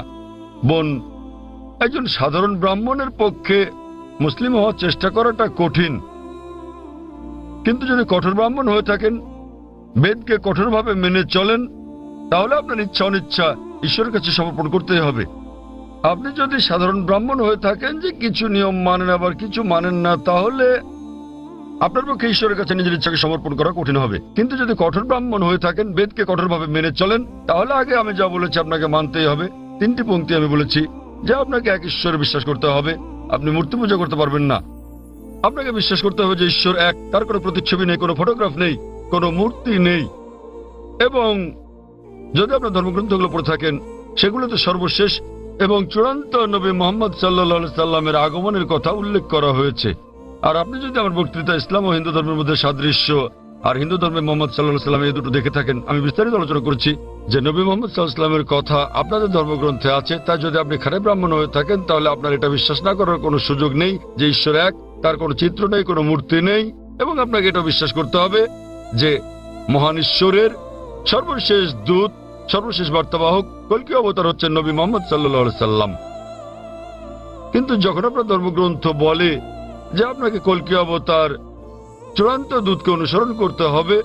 বোন, একজন সাধারণ ব্রাহ্মণের পক্ষে মুসলিম হওয়ার চেষ্টা করাটা কঠিন, কিন্তু যদি কঠোর ব্রাহ্মণ হয়ে থাকেন, বেদকে কঠোরভাবে মেনে চলেন, তাহলে আপনার ইচ্ছা অনিচ্ছা ঈশ্বরের কাছে সমর্পণ করতে হবে। আপনি যদি সাধারণ ব্রাহ্মণ হয়ে থাকেন যে কিছু নিয়ম মানেন আবার কিছু মানেন না, তাহলে আপনার পক্ষে ঈশ্বরের কাছে নিজের ইচ্ছাকে সমর্পণ করা কঠিন হবে। কিন্তু যদি কঠোর ব্রাহ্মণ হয়ে থাকেন, বেদকে কঠোরভাবে মেনে চলেন, তাহলে আগে আমি যা বলেছি আপনাকে মানতেই হবে। 3টি পংক্তি আমি বলেছি যে আপনাকে এক ঈশ্বরে বিশ্বাস করতে হবে, আপনি মূর্তি পূজা করতে পারবেন না। আপনাকে বিশ্বাস করতে হবে যে ঈশ্বর এক, তার কোনো প্রতিচ্ছবি নেই, কোনো ফটোগ্রাফ নেই, কোনো মূর্তি নেই। এবং যদি আপনার ধর্মগ্রন্থগুলো পড়ে থাকেন, সেগুলোতে সর্বশেষ এবং চূড়ান্ত নবী মুহাম্মদ সাল্লাল্লাহু আলাইহি সাল্লামের আগমনের কথা উল্লেখ করা হয়েছে। আর আপনি যদি আমার বক্তৃতা ইসলাম ও হিন্দু ধর্মের মধ্যে সাদৃশ্য আর হিন্দু ধর্মে মোহাম্মদ সাল্লাল্লাহু আলাইহি সাল্লাম এই দুটো দেখে থাকেন, আমি বিস্তারিত আলোচনা করছি যে নবী মুহাম্মদ সাল্লাল্লাহু আলাইহি সাল্লামের কথা আপনাদের ধর্মগ্রন্থে আছে। তাই যদি আপনি খারাপ ব্রাহ্মণ হয়ে থাকেন, তাহলে আপনার এটা বিশ্বাস না করার কোনো সুযোগ নেই যে ঈশ্বর এক, তার কোনো চিত্র নেই, কোনো মূর্তি নেই। এবং আপনাকে এটা বিশ্বাস করতে হবে যে মহান ঈশ্বরের সর্বশেষ দূত, সর্বশেষ বার্তাবাহক কল্কি অবতার হচ্ছেন নবী মুহাম্মদ সাল্লাল্লাহু আলাইহি সাল্লাম। কিন্তু যখন আপনার ধর্মগ্রন্থ বলে যে আপনাকে কল্কি অবতার চূড়ান্ত দূতকে অনুসরণ করতে হবে,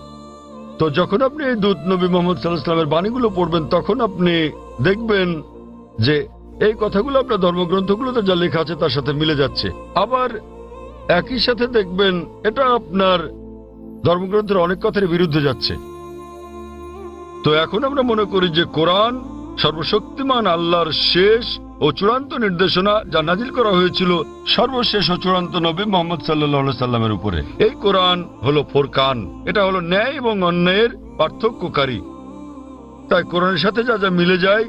তো যখন আপনি এই দূত নবী মুহাম্মদ সাল্লাল্লাহু আলাইহি সাল্লামের বাণীগুলো পড়বেন, তখন আপনি দেখবেন যে এই কথাগুলো আপনার ধর্মগ্রন্থগুলোতে যা লেখা আছে তার সাথে মিলে যাচ্ছে। আবার একই সাথে দেখবেন এটা আপনার ধর্মগ্রন্থের অনেক কথার বিরুদ্ধে যাচ্ছে। তো এখন আমরা মনে করি যে কোরআন সর্বশক্তিমান আল্লাহর শেষ ও চূড়ান্ত নির্দেশনা, যা নাজিল করা হয়েছিল সর্বশেষ ও চূড়ান্ত নবী মুহাম্মদ সাল্লাল্লাহু আলাইহি সাল্লামের উপরে। এই কোরআন হলো ফুরকান, এটা হলো ন্যায় এবং অন্যায়ের পার্থক্যকারী। তাই কোরআনের সাথে যা যা মিলে যায়,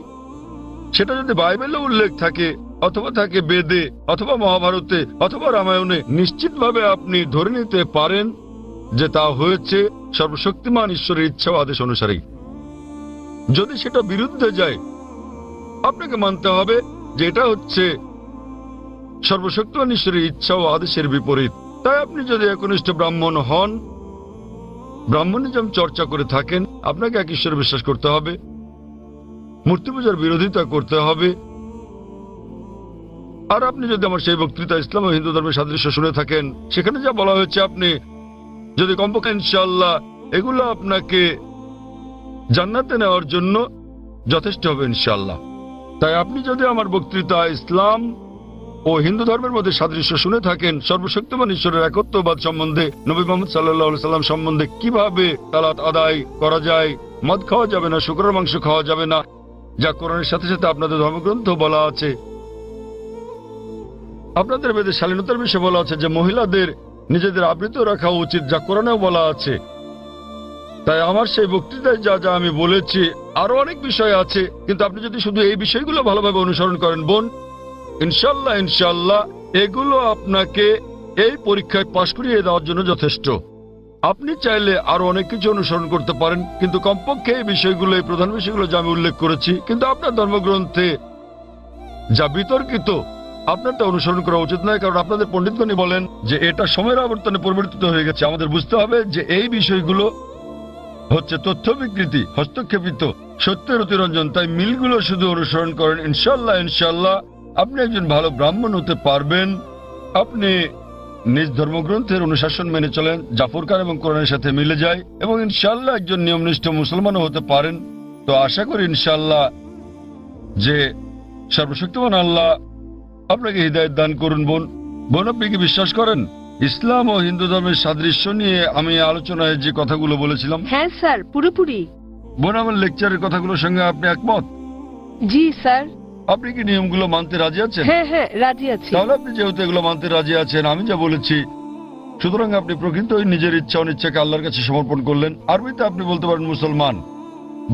সেটা যদি বাইবেলে উল্লেখ থাকে অথবা থাকে বেদে অথবা মহাভারতে অথবা রামায়ণে, নিশ্চিতভাবে আপনি ধরে নিতে পারেন যে তা হয়েছে সর্বশক্তিমান ঈশ্বরের ইচ্ছা ও আদেশ অনুসারেই। যদি সেটা বিরুদ্ধে যায়, আপনাকে মানতে হবে যে এটা হচ্ছে সর্বশক্তিমান ঈশ্বরের ইচ্ছা ও আদেশের বিপরীত। তাই আপনি যদি একনিষ্ঠ ব্রাহ্মণ হন, ব্রাহ্মণিজম চর্চা করে থাকেন, আপনাকে এক ঈশ্বরে বিশ্বাস করতে হবে, মূর্তি পূজার বিরোধিতা করতে হবে। আর আপনি যদি আমার সেই বক্তৃতা ইসলাম ও হিন্দু ধর্মের সাদৃশ্য শুনে থাকেন, সেখানে যা বলা হয়েছে, আপনি যদি কমপক্ষে ইনশাআল্লাহ এগুলো আপনাকে জান্নাতে নেওয়ার জন্য যথেষ্ট হবে ইনশাআল্লাহ। তাই আপনি যদি আমার বক্তৃতা ইসলাম ও হিন্দু ধর্মের মধ্যে সাদৃশ্য শুনে থাকেন, সর্বশক্তিমান ঈশ্বরের একত্ববাদ সম্বন্ধে, নবী মুহাম্মদ সাল্লাল্লাহু আলাইহি সাল্লাম সম্বন্ধে, কিভাবে সালাত আদায় করা যায়, মদ খাওয়া যাবে না, শুকরের মাংস খাওয়া যাবে না, যা কোরআনের সাথে সাথে আপনাদের ধর্মগ্রন্থ বলা আছে, আপনাদের বেদে শালীনতার বিষয়ে বলা আছে যে মহিলাদের নিজেদের আবৃত রাখা উচিত, যা কোরআনেও বলা আছে। তাই আমার সেই বক্তৃতায় যা যা আমি বলেছি, আরো অনেক বিষয় আছে, কিন্তু আপনি যদি শুধু এই বিষয়গুলো ভালোভাবে অনুসরণ করেন বোন, ইনশাল্লাহ ইনশাল্লাহ এগুলো আপনাকে এই পরীক্ষায় পাশ করিয়ে দেওয়ার জন্য যথেষ্ট। আপনি চাইলে আরো অনেক কিছু অনুসরণ করতে পারেন, কিন্তু কমপক্ষে এই বিষয়গুলো, এই প্রধান বিষয়গুলো যা আমি উল্লেখ করেছি, কিন্তু আপনার ধর্মগ্রন্থে যা বিতর্কিত, আপনার তা অনুসরণ করা উচিত নয়। কারণ আপনাদের পণ্ডিতগণই বলেন যে এটা সময়ের আবর্তনে পরিবর্তিত হয়ে গেছে। আমাদের বুঝতে হবে যে এই বিষয়গুলো হচ্ছে তথ্য বিকৃতি, হস্তক্ষেপিত, সত্যের অতিরঞ্জন। তাই মিলগুলো শুধু অনুসরণ করেন, ইনশাল্লাহ ইনশাল্লাহ আপনি একজন ভালো ব্রাহ্মণ হতে পারবেন। আপনি নিজ ধর্মগ্রন্থের অনুশাসন মেনে চলেন, জাফর খান এবং কোরআনের সাথে মিলে যায়, এবং ইনশাল্লাহ একজন নিয়মনিষ্ঠ মুসলমানও হতে পারেন। তো আশা করি ইনশাল্লাহ যে সর্বশক্তিমান আল্লাহ আপনাকে হিদায়াত দান করুন। বোন, আপনি কি বিশ্বাস করেন ইসলাম ও হিন্দু ধর্মের সাদৃশ্য নিয়ে আমি আলোচনায় যে কথাগুলো বলেছিলাম? হ্যাঁ স্যার, পুরোপুরি। বোন, আমার লেকচারের কথাগুলোর সঙ্গে আপনি একমত? জি স্যার। আপনি কি নিয়মগুলো মানতে রাজি আছেন? হ্যাঁ হ্যাঁ, রাজি আছি। তাহলে আপনি যেহেতু এগুলো মানতে রাজি আছেন, আমি যা বলেছি, সুতরাং আপনি প্রকৃতই নিজের ইচ্ছা অনিচ্ছাকে আল্লাহর কাছে সমর্পণ করলেন। আরবিতে আপনি বলতে পারেন মুসলমান,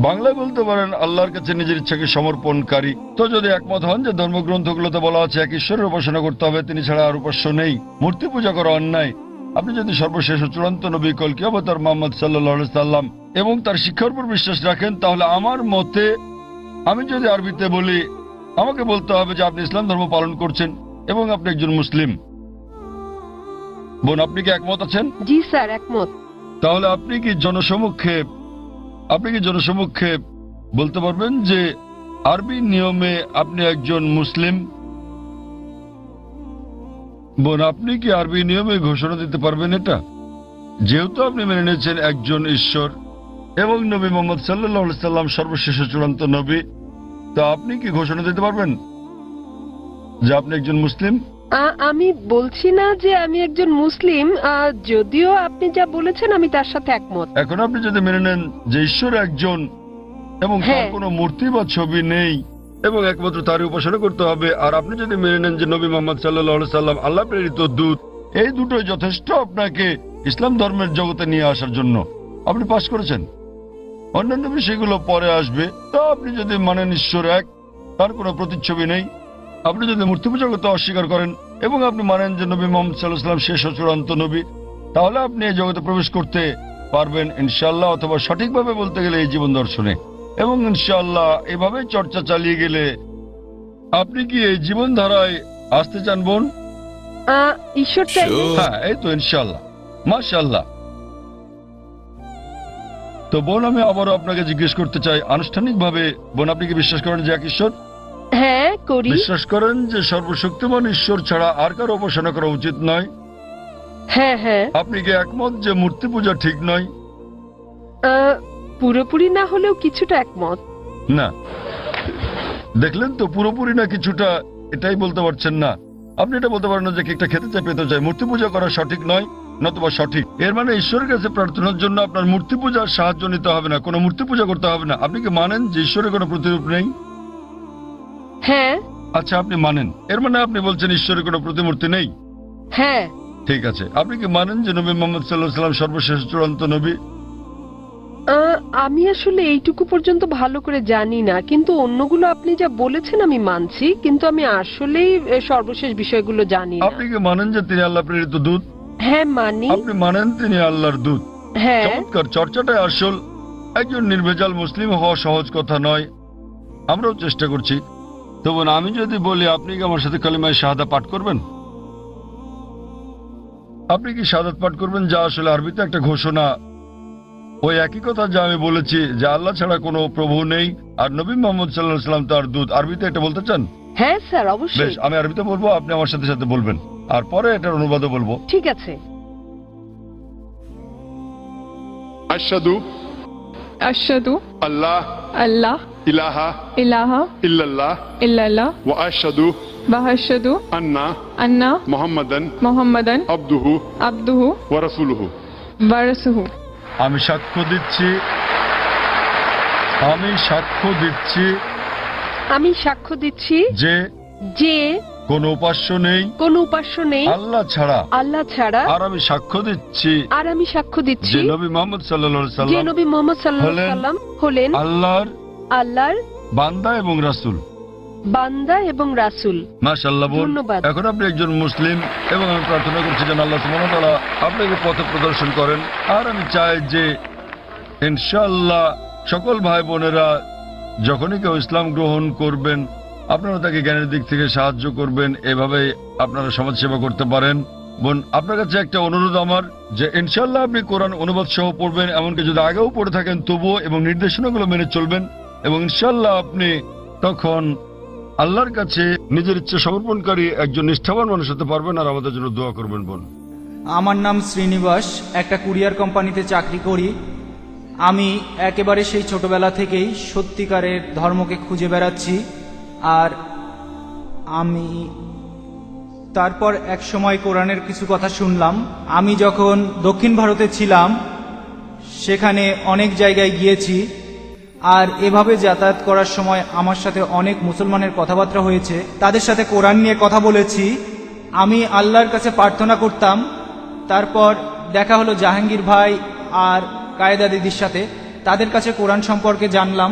বাংলায় বলতে পারেন আল্লাহর কাছে নিজের ইচ্ছাকে সমর্পণকারী। তো যদি একমত হন যে ধর্মগ্রন্থগুলোতে বলা আছে এক ঈশ্বরের উপাসনা করতে হবে, তিনি ছাড়া আর উপাস্য নেই, মূর্তি পূজা করা অন্যায়, আপনি যদি সর্বশেষ ও চূড়ান্ত নবী কল্কি অবতার মুহাম্মদ সাল্লাল্লাহু আলাইহি সাল্লাম এবং তার শিক্ষার উপর বিশ্বাস রাখেন, তাহলে আমার মতে, আমি যদি আরবিতে বলি, আমাকে বলতে হবে যে আপনি ইসলাম ধর্ম পালন করছেন এবং আপনি একজন মুসলিম। বোন, আপনি কি একমত আছেন? জি স্যার, একমত। তাহলে আপনি কি জনসমক্ষে বলতে পারবেন যে আরবি নিয়মে আপনি একজন মুসলিম? বোন, আপনি কি আরবি নিয়মে ঘোষণা দিতে পারবেন এটা? যেহেতু আপনি মেনে নিয়েছেন একজন ঈশ্বর এবং নবী মোহাম্মদ সাল্লাল্লাহু আলাইহি সাল্লাম সর্বশেষ চূড়ান্ত নবী, তা আপনি কি ঘোষণা দিতে পারবেন যে আপনি একজন মুসলিম? আমি বলছি না যে আমি একজন মুসলিম, যদিও আপনি যা বলেছেন আমি তার সাথে একমত। এখন আপনি যদি মেনে নেন যে ঈশ্বর একজন এবং তার কোনো মূর্তি বা ছবি নেই এবং একমাত্র তারই উপাসনা করতে হবে, আর আপনি যদি মেনে নেন যে নবী মোহাম্মদ সাল্লাল্লাহু আলাইহি সাল্লাম আল্লাহ প্রেরিত দূত, এই দুটোই যথেষ্ট আপনাকে ইসলাম ধর্মের জগতে নিয়ে আসার জন্য, আপনি পাশ করেছেন। অন্যান্য বিষয়গুলো পরে আসবে। তা আপনি যদি মানেন ঈশ্বর এক, তার কোনো প্রতিচ্ছবি নেই, আপনি যদি মূর্তি পূজা করতে অস্বীকার করেন এবং আপনি মানেন যে নবী মোহাম্মদ সাল্লাল্লাহু আলাইহি সাল্লাম শেষ ও চূড়ান্ত নবী, তাহলে আপনি এই জগতে প্রবেশ করতে পারবেন ইনশাআল্লাহ, অথবা সঠিকভাবে বলতে গেলে এই জীবন দর্শনে। এবং ইনশাআল্লাহ এভাবে চর্চা চালিয়ে গেলে আপনি কি এই জীবন ধারায় আসতে চান বোন? ঈশ্বর, হ্যাঁ, এই তো ইনশাআল্লাহ, মাশাআল্লাহ। তো বোন, আমি আবারও আপনাকে জিজ্ঞেস করতে চাই আনুষ্ঠানিকভাবে, বোন, আপনি কি বিশ্বাস করেন যে এক ঈশ্বর? হ্যাঁ, করি। বিশ্বাস করেন যে সর্বশক্তিমান ঈশ্বর ছাড়া আর কারো উপাসনা করা উচিত নয়? হ্যাঁ হ্যাঁ। আপনি কি একমত যে মূর্তি পূজা ঠিক নয়? পুরোপুরি না হলেও কিছুটা একমত। না, দেখলেন তো, পুরোপুরি না কিছুটা, এটাই বলতে পারছেন না। আপনি এটা বলতে পারেন না যে কেকটা খেতে চাই, পেতে চাই। মূর্তি পূজা করা সঠিক নয়, নতুবা সঠিক। এর মানে ঈশ্বরের কাছে প্রার্থনার জন্য আপনার মূর্তি পূজার সাহায্য নিতে হবে না, কোনো মূর্তি পূজা করতে হবে না। আপনি কি মানেন যে ঈশ্বরের কোনো প্রতিরূপ নেই? হ্যাঁ। আচ্ছা, আপনি মানেন, এর মানে আপনি বলছেন ঈশ্বরের কোনো প্রতিমূর্তি নেই? হ্যাঁ। ঠিক আছে, আপনি কি মানেন যে নবী মোহাম্মদ সাল্লাল্লাহু আলাইহি সাল্লাম সর্বশেষ চূড়ান্ত নবী? আমি আসলে এইটুকু পর্যন্ত ভালো করে জানি না, কিন্তু অন্যগুলো আপনি যা বলেছেন আমি মানছি, কিন্তু আমি আসলেই সর্বশেষ বিষয়গুলো জানি না। আপনি কি মানেন যে তিনি আল্লাহ প্রেরিত দূত? হ্যাঁ, মানি। আপনি মানেন তিনি আল্লাহর দূত? হ্যাঁ। চমৎকার, চর্চাটাই আসল। একজন নির্ভেজাল মুসলিম হওয়া সহজ কথা নয়, আমরাও চেষ্টা করছি। তো বোন, আমি যদি বলি আপনি কি আমার সাথে কালিমায়ে শাহাদা পাঠ করবেন? আপনি কি শাহাদাত পাঠ করবেন, যা আসলে আরবিতে একটা ঘোষণা, ওই একই কথা যা আমি বলেছি যে আল্লাহ ছাড়া কোনো প্রভু নেই আর নবী মোহাম্মদ সাল্লাল্লাহু আলাইহি সাল্লাম তার দূত? আরবিতে এটা বলতে চান? হ্যাঁ স্যার, অবশ্যই। বেশ, আমি আরবিতে বলবো, আপনি আমার সাথে সাথে বলবেন, আর পরে এটার অনুবাদও বলবো। ঠিক আছে। আশহাদু আশহাদু আল্লাহ আল্লাহ ইলাহা ইলাহা ইল্লাল্লাহ ইল্লাল্লাহ ওয়া আশহাদু ওয়া আশহাদু আন্না মুহাম্মাদান আবদুহু ওয়া রাসূলুহু। আমি সাক্ষ্য দিচ্ছি যে কোনো উপাস্য নেই আল্লাহ ছাড়া, আর আমি সাক্ষ্য দিচ্ছি যে নবী মোহাম্মদ সাল্লাল্লাহু আলাইহি সাল্লাম হলেন আল্লাহর বান্দা এবং রাসূল। মাশাআল্লাহ বোন, এখন আপনি একজন মুসলিম এবং আমি প্রার্থনা করছি যেন আল্লাহ সুবহানাহু ওয়া তাআলা আপনাকে পথ প্রদর্শন করেন। আর আমি চাই যে ইনশাআল্লাহ সকল ভাই বোনেরা যখনই কেউ ইসলাম গ্রহণ করবেন, আপনারা তাকে জ্ঞানের দিক থেকে সাহায্য করবেন, এভাবে আপনারা সমাজসেবা করতে পারেন। বোন, আপনার কাছে একটা অনুরোধ আমার, যে ইনশাআল্লাহ আপনি কোরআন অনুবাদ সহ পড়বেন, এমনকি যদি আগেও পড়ে থাকেন তবুও, এবং নির্দেশনাগুলো মেনে চলবেন, এবং ইনশাআল্লাহ আপনি তখন আল্লাহর কাছে নিজের ইচ্ছা সমর্পণকারী একজন নিষ্ঠাবান মানুষ হতে পারবেন। আর আমাদের জন্য দোয়া করবেন বোন। আমার নাম শ্রীনিবাস, একটা কুরিয়ার কোম্পানিতে চাকরি করি। আমি একেবারে সেই ছোটবেলা থেকেই সত্যিকারের ধর্মকে খুঁজে বেড়াচ্ছি। আর আমি তারপর এক সময় কোরআনের কিছু কথা শুনলাম। আমি যখন দক্ষিণ ভারতে ছিলাম সেখানে অনেক জায়গায় গিয়েছি, আর এভাবে যাতায়াত করার সময় আমার সাথে অনেক মুসলমানের কথাবার্তা হয়েছে, তাদের সাথে কোরআন নিয়ে কথা বলেছি। আমি আল্লাহর কাছে প্রার্থনা করতাম। তারপর দেখা হলো জাহাঙ্গীর ভাই আর কায়েদা দিদির সাথে, তাদের কাছে কোরআন সম্পর্কে জানলাম,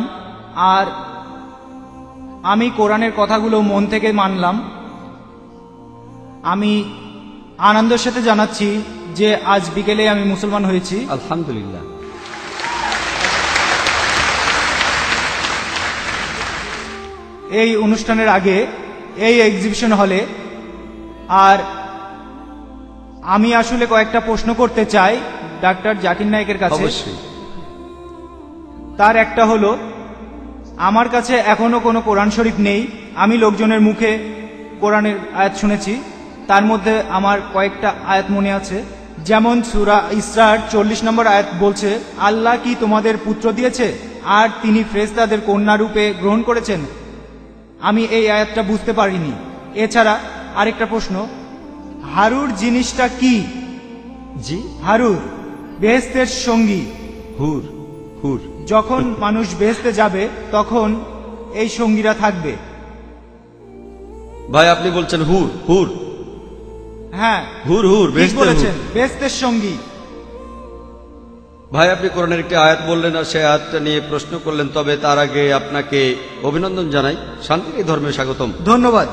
আর আমি কোরআনের কথাগুলো মন থেকে মানলাম। আমি আনন্দের সাথে জানাচ্ছি যে আজ বিকেলে আমি মুসলমান হয়েছি। আলহামদুলিল্লাহ। এই অনুষ্ঠানের আগে এই এক্সিবিশন হলে, আর আমি আসলে কয়েকটা প্রশ্ন করতে চাই ডাক্তার জাকির নায়েকের কাছে। তার একটা হলো, আমার কাছে এখনো কোনো কোরআন শরীফ নেই। আমি লোকজনের মুখে কোরআনের আয়াত শুনেছি, তার মধ্যে আমার কয়েকটা আয়াত মনে আছে, যেমন সূরা ইসরার 40 নম্বর আয়াত বলছে, আল্লাহ কি তোমাদের পুত্র দিয়েছে আর তিনি ফেরেশতাদের কন্যা রূপে গ্রহণ করেছেন। আমি এই আয়াতটা বুঝতে পারিনি। এছাড়া আরেকটা প্রশ্ন, হারুর জিনিসটা কি? জি, হারুর বেহেশতের সঙ্গী। হুর, হুর। যখন মানুষ বেহেশতে যাবে তখন এই সঙ্গীরা থাকবে। ভাই আপনি বলছেন হুর, হুর। হ্যাঁ, হুর, হুর, ঠিক বেহেশতের বলেছেন, হুর। বেহেশতের সঙ্গী। ভাই আপনি কোরআনের একটি আয়াত বললেন আর সেই আয়াতটা নিয়ে প্রশ্ন করলেন, তবে তার আগে আপনাকে অভিনন্দন জানাই, শান্তির এই ধর্মে স্বাগতম। ধন্যবাদ।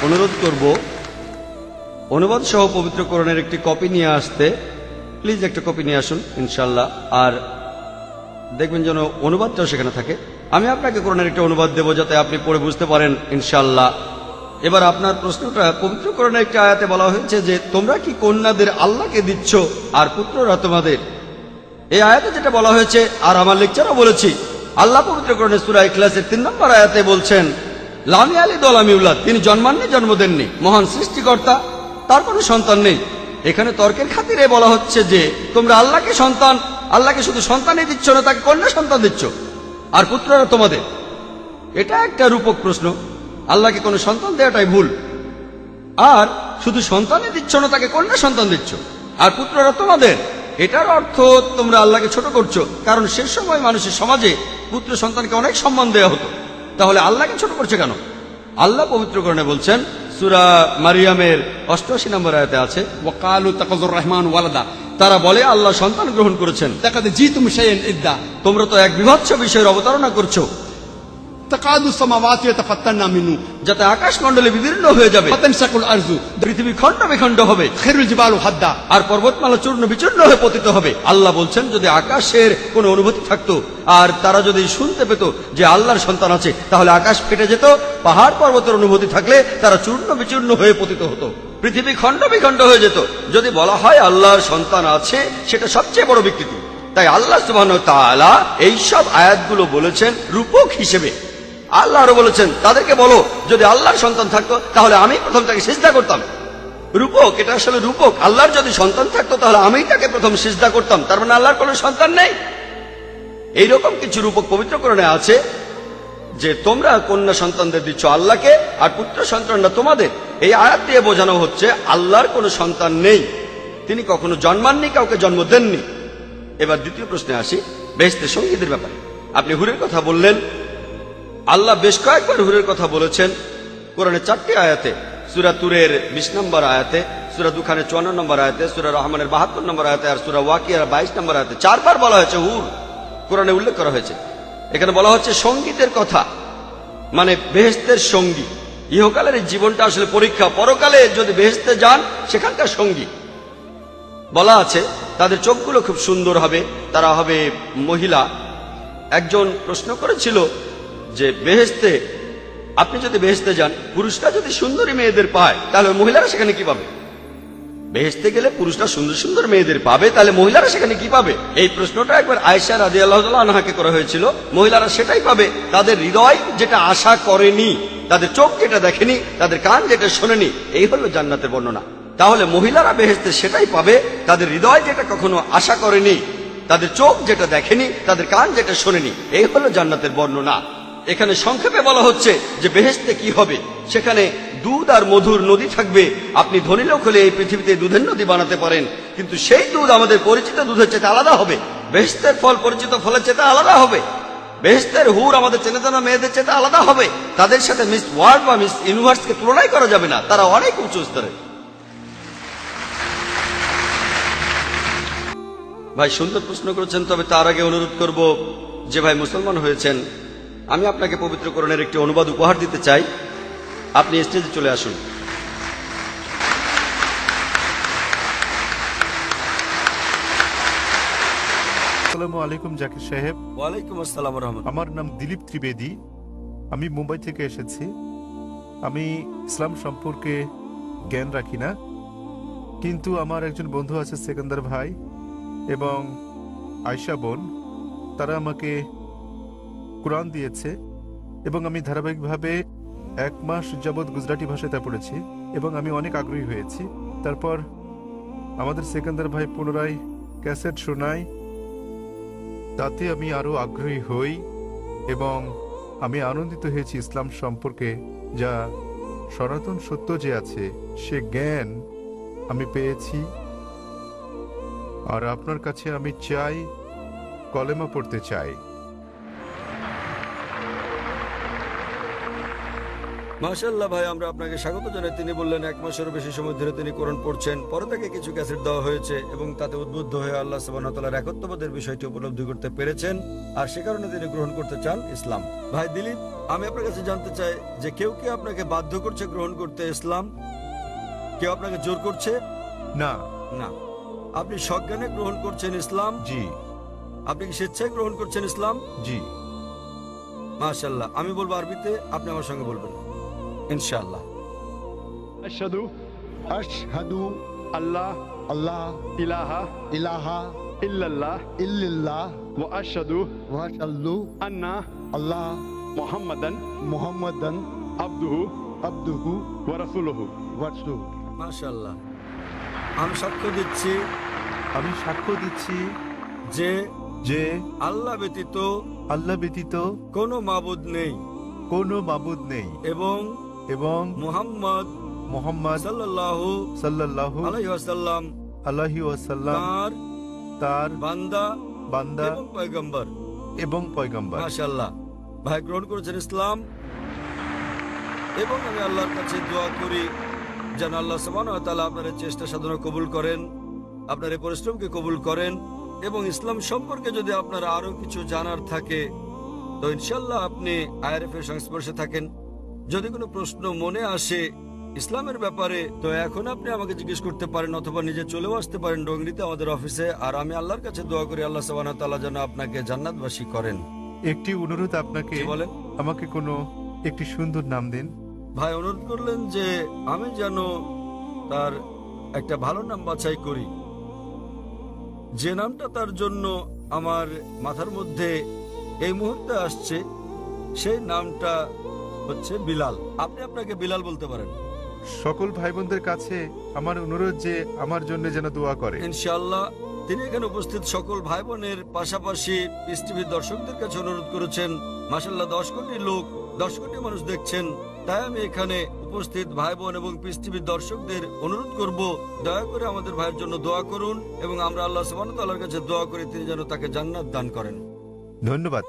অনুরোধ করব অনুবাদ সহ পবিত্র কোরআনের একটি কপি নিয়ে আসতে। প্লিজ একটা কপি নিয়ে আসুন ইনশাল্লাহ। আর দেখবেন যেন অনুবাদটাও সেখানে থাকে। আমি আপনাকে কোরআনের একটি অনুবাদ দেব যাতে আপনি পড়ে বুঝতে পারেন ইনশাল্লাহ। এবার আপনার প্রশ্নটা, পবিত্র কোরআনের একটি আয়াতে বলা হয়েছে যে তোমরা কি কন্যাদের আল্লাহকে দিচ্ছ আর পুত্ররা তোমাদের। এই আয়াতে যেটা বলা হয়েছে, আর আমার লেকচারও বলেছি, আল্লাহ পবিত্র কোরআনের সূরা ইখলাসের 3 নম্বর আয়াতে বলছেন, লাম ইয়ালিদ ওয়া লাম ইউলাদ, তিনি জন্মাননি, জন্ম দেননি, মহান সৃষ্টিকর্তা, তার কোনো সন্তান নেই। এখানে তর্কের খাতিরে বলা হচ্ছে যে তোমরা আল্লাহকে সন্তান, আল্লাহকে শুধু সন্তানই দিচ্ছ না, তাকে কন্যা সন্তান দিচ্ছ, আর পুত্ররা তোমাদের। এটা একটা রূপক প্রশ্ন। আল্লাহকে কোনো সন্তান দেওয়াটাই ভুল। আর শুধু সন্তানই দিচ্ছ না, তাকে কন্যা সন্তান দিচ্ছ, আর পুত্ররা তোমাদের। এটার অর্থ তোমরা আল্লাহকে ছোট করছো, কারণ শেষ সময় মানুষের সমাজে পুত্র সন্তানকে অনেক সম্মান দেওয়া হতো। তাহলে আল্লাহকে ছোট করছে কেন? আল্লাহ পবিত্র কোরআনে বলছেন, সূরা মারিয়ামের 88 নম্বর আয়াতে আছে, ওয়াকালু তাকাযুর রহমান ওয়ালাদা, তারা বলে আল্লাহ সন্তান গ্রহণ করেছেন। লাকাদ জিতুম শাইআন ইদ্দা, তোমরা তো এক বিভৎস বিষয়ের অবতারণা করছো। তাকাদু সামাওয়াতু ইয়াতাফাত্তারনা মিনহু, যাতে আকাশমণ্ডলে বিদীর্ণ হয়ে যাবে, ফাতানশাকুল আরজু, পৃথিবী খণ্ড বিখণ্ড হবে, খায়রুল জিবালু হাদ্দা, আর পর্বতমালা চূর্ণ বিচূর্ণ হয়ে পতিত হবে। আল্লাহ বলছেন, যদি আকাশের কোনো অনুভূতি থাকতো আর তারা যদি শুনতে পেত যে আল্লাহর সন্তান আছে, তাহলে আকাশ ফেটে যেত, পাহাড় পর্বতের অনুভূতি থাকলে তারা চূর্ণ বিচূর্ণ হয়ে পতিত হতো, পৃথিবী খণ্ড বিখণ্ড হয়ে যেত। যদি বলা হয় আল্লাহর সন্তান আছে, সেটা সবচেয়ে বড় বিকৃতি। তাই আল্লাহ সুবহানাহু ওয়া তাআলা এইসব আয়াতগুলো বলেছেন রূপক হিসেবে। আল্লাহ আরো বলেছেন, তাদেরকে বলো যদি আল্লাহর সন্তান থাকতো তাহলে আমি প্রথম তাকে সিজদা করতাম। রূপক, এটা আসলে রূপক। আল্লাহর যদি সন্তান থাকতো তাহলে আমি তাকে প্রথম সিজদা করতাম, তার মানে আল্লাহর কোনো সন্তান নেই। এইরকম কিছু রূপক পবিত্র কোরআনে আছে যে তোমরা কন্যা সন্তানদের দিচ্ছ আল্লাহকে, আর পুত্র সন্তানরা তোমাদের। এই আয়াত দিয়ে বোঝানো হচ্ছে আল্লাহর কোনো সন্তান নেই, তিনি কখনো জন্মাননি, কাউকে জন্ম দেননি। এবার দ্বিতীয় প্রশ্নে আসি, বেহেশতের সঙ্গীদের ব্যাপারে। আপনি হুরের কথা বললেন। আল্লাহ বেশ কয়েকবার হুরের কথা বলেছেন কোরআনের 4টি আয়াতে। সূরা তুরের 20 নম্বর আয়াতে, সূরা দুখানের 54 নম্বর আয়াতে, সূরা রহমানের 72 নম্বর আয়াতে, আর সূরা ওয়াকিয়ার 22 নম্বর আয়াতে 4বার বলা হয়েছে হুর, কোরআনে উল্লেখ করা হয়েছে। এখানে বলা হচ্ছে সঙ্গীতের কথা, মানে বেহেশতের সঙ্গী। ইহকালের এই জীবনটা আসলে পরীক্ষা, পরকালে যদি বেহেশতে যান সেখানকার সঙ্গী। বলা আছে তাদের চোখগুলো খুব সুন্দর হবে, তারা হবে মহিলা। একজন প্রশ্ন করেছিল যে বেহেশতে, আপনি যদি বেহেশতে যান, পুরুষরা যদি সুন্দরী মেয়েদের পায় তাহলে মহিলারা সেখানে কি পাবে? বেহেশতে গেলে পুরুষরা সুন্দর সুন্দর মেয়েদের পাবে, তাহলে মহিলারা সেখানে কি পাবে? এই প্রশ্নটা একবার আয়েশা রাদিয়াল্লাহু তাআলা আনহাকে করা হয়েছিল। মহিলারা সেটাই পাবে, তাদের হৃদয় যেটা আশা করেনি, তাদের চোখ যেটা দেখেনি, তাদের কান যেটা শোনেনি। এই হলো জান্নাতের বর্ণনা। তাহলে মহিলারা বেহেশতে সেটাই পাবে, তাদের হৃদয় যেটা কখনো আশা করেনি, তাদের চোখ যেটা দেখেনি, তাদের কান যেটা শোনেনি। এই হলো জান্নাতের বর্ণনা। এখানে সংক্ষেপে বলা হচ্ছে যে বেহেশতে কি হবে, সেখানে দুধ আর মধুর নদী থাকবে। আপনি ধনী লোক হলে এই পৃথিবীতে দুধের নদী বানাতে পারেন, কিন্তু সেই দুধ আমাদের পরিচিত দুধের চেয়ে আলাদা হবে। বেহেশতের ফল পরিচিত ফলের চেয়ে আলাদা হবে। বেহেশতের হুর আমাদের চেনা জানা মেয়েদের চেয়ে আলাদা হবে। তাদের সাথে মিস ওয়ার্ল্ড বা মিস ইউনিভার্সকে তুলনাই করা যাবে না, তারা অনেক উঁচু স্তরে। ভাই সুন্দর প্রশ্ন করেছেন, তবে তার আগে অনুরোধ করব যে ভাই মুসলমান হয়েছেন, আমি আপনাকে পবিত্র কোরআনের একটি অনুবাদ উপহার দিতে চাই। আপনি স্টেজে চলে আসুন। আসসালামু আলাইকুম জাকির সাহেব। ওয়ালাইকুম আসসালাম ওয়া রাহমাতুল্লাহ। আমার নাম দিলীপ ত্রিবেদী, আমি মুম্বাই থেকে এসেছি। আমি ইসলাম সম্পর্কে জ্ঞান রাখি না, কিন্তু আমার একজন বন্ধু আছে সেকেন্দার ভাই, এবং আয়শা বোন, তারা আমাকে কোরআন দিয়েছে এবং আমি ধারাবাহিকভাবে 1 মাস যাবৎ গুজরাটি ভাষায় তা পড়েছি এবং আমি অনেক আগ্রহী হয়েছি। তারপর আমাদের সেকেন্দার ভাই পুনরায় ক্যাসেট শোনায়, তাতে আমি আরও আগ্রহী হই এবং আমি আনন্দিত হয়েছি ইসলাম সম্পর্কে, যা সনাতন সত্য যে আছে সে জ্ঞান আমি পেয়েছি। আর আপনার কাছে আমি চাই, কলেমা পড়তে চাই। মাশাআল্লাহ ভাই, আমরা আপনাকে স্বাগত জানাই। তিনি বললেন 1 মাসেরও বেশি সময় ধরে তিনি কোরআন পড়ছেন। পরে তাকে কিছু ক্যাসেট দেওয়া হয়েছে এবং তাতে উদ্বুদ্ধ হয়ে আল্লাহ সুবহানাহু ওয়া তাআলার একত্ববাদের বিষয়টি উপলব্ধি করতে পেরেছেন, আর সে কারণে তিনি গ্রহণ করতে চান ইসলাম। ভাই দিলীপ, আমি আপনার কাছে জানতে চাই যে কেউ কি আপনাকে বাধ্য করছে গ্রহণ করতে ইসলাম? কেউ আপনাকে জোর করছে? না না, আপনি সজ্ঞানে গ্রহণ করছেন ইসলাম? জি। আপনি কি স্বেচ্ছায় গ্রহণ করছেন ইসলাম? জি। মাশাআল্লাহ। আমি বলবো আরবিতে, আপনি আমার সঙ্গে বলবেন ইনশাআল্লাহ। আশহাদু আশহাদু আল্লাহ আল্লাহ ইলাহা ইলাহা ইল্লাল্লাহ ইল্লাল্লাহ ওয়া আশহাদু ওয়া আশহাদু আন্না আল্লাহ মুহাম্মাদান মুহাম্মাদান আবদুহু আবদুহু ওয়া রাসূলুহু ওয়া রাসূলুহু। মাশাআল্লাহ। আমি সাক্ষ্য দিচ্ছি যে যে আল্লাহ ব্যতীত কোনো মাবুদ নেই এবং মুহাম্মদ সাল্লাল্লাহু আলাইহি ওয়াসাল্লাম তার বান্দা এবং পয়গম্বর। মাশাআল্লাহ। ভাই গ্রহণ করেছেন ইসলাম এবং আমি আল্লাহর কাছে দোয়া করি যেন আল্লাহ সুবহানাহু ওয়া তাআলা আপনার চেষ্টা সাধনা কবুল করেন, আপনার এই পরিশ্রমকে কবুল করেন, এবং ইসলাম সম্পর্কে যদি আপনার আরো কিছু জানার থাকে তো ইনশাআল্লাহ আপনি আইআরএফ এর সংস্পর্শে থাকেন। যদি কোনো প্রশ্ন মনে আসে ইসলামের ব্যাপারে তো এখন আপনি আমাকে জিজ্ঞেস করতে পারেন অথবা নিজে চলেও আসতে পারেন ডোংরিতে আমাদের অফিসে। আর আমি আল্লাহর কাছে দোয়া করি আল্লাহ সুবহানাহু ওয়া তাআলা যেন আপনাকে জান্নাতবাসী করেন। একটি অনুরোধ আপনাকে, বলেন। আমাকে কোনো একটি সুন্দর নাম দিন। ভাই অনুরোধ করলেন যে আমি যেন তার একটা ভালো নাম বাছাই করি, যে নামটা তার জন্য আমার মাথার মধ্যে এই মুহূর্তে আসছে সেই নামটা হচ্ছে বিলাল। আপনি আপনাকে বিলাল বলতে পারেন। সকল ভাই বোনদের কাছে আমার অনুরোধ যে আমার জন্য যেন দোয়া করে। ইনশাআল্লাহ। তিনি এখানে উপস্থিত সকল ভাই বোনের পাশাপাশি পিস টিভির দর্শকদের কাছে অনুরোধ করেছেন। মাশাআল্লাহ 10 কোটি লোক, 10 কোটি মানুষ দেখছেন, তাই আমি এখানে উপস্থিত ভাই বোন এবং পিস টিভির দর্শকদের অনুরোধ করব দয়া করে আমাদের ভাইয়ের জন্য দোয়া করুন এবং আমরা আল্লাহ সুবহানাহু ওয়া তাআলার কাছে দোয়া করি তিনি যেন তাকে জান্নাত দান করেন। ধন্যবাদ।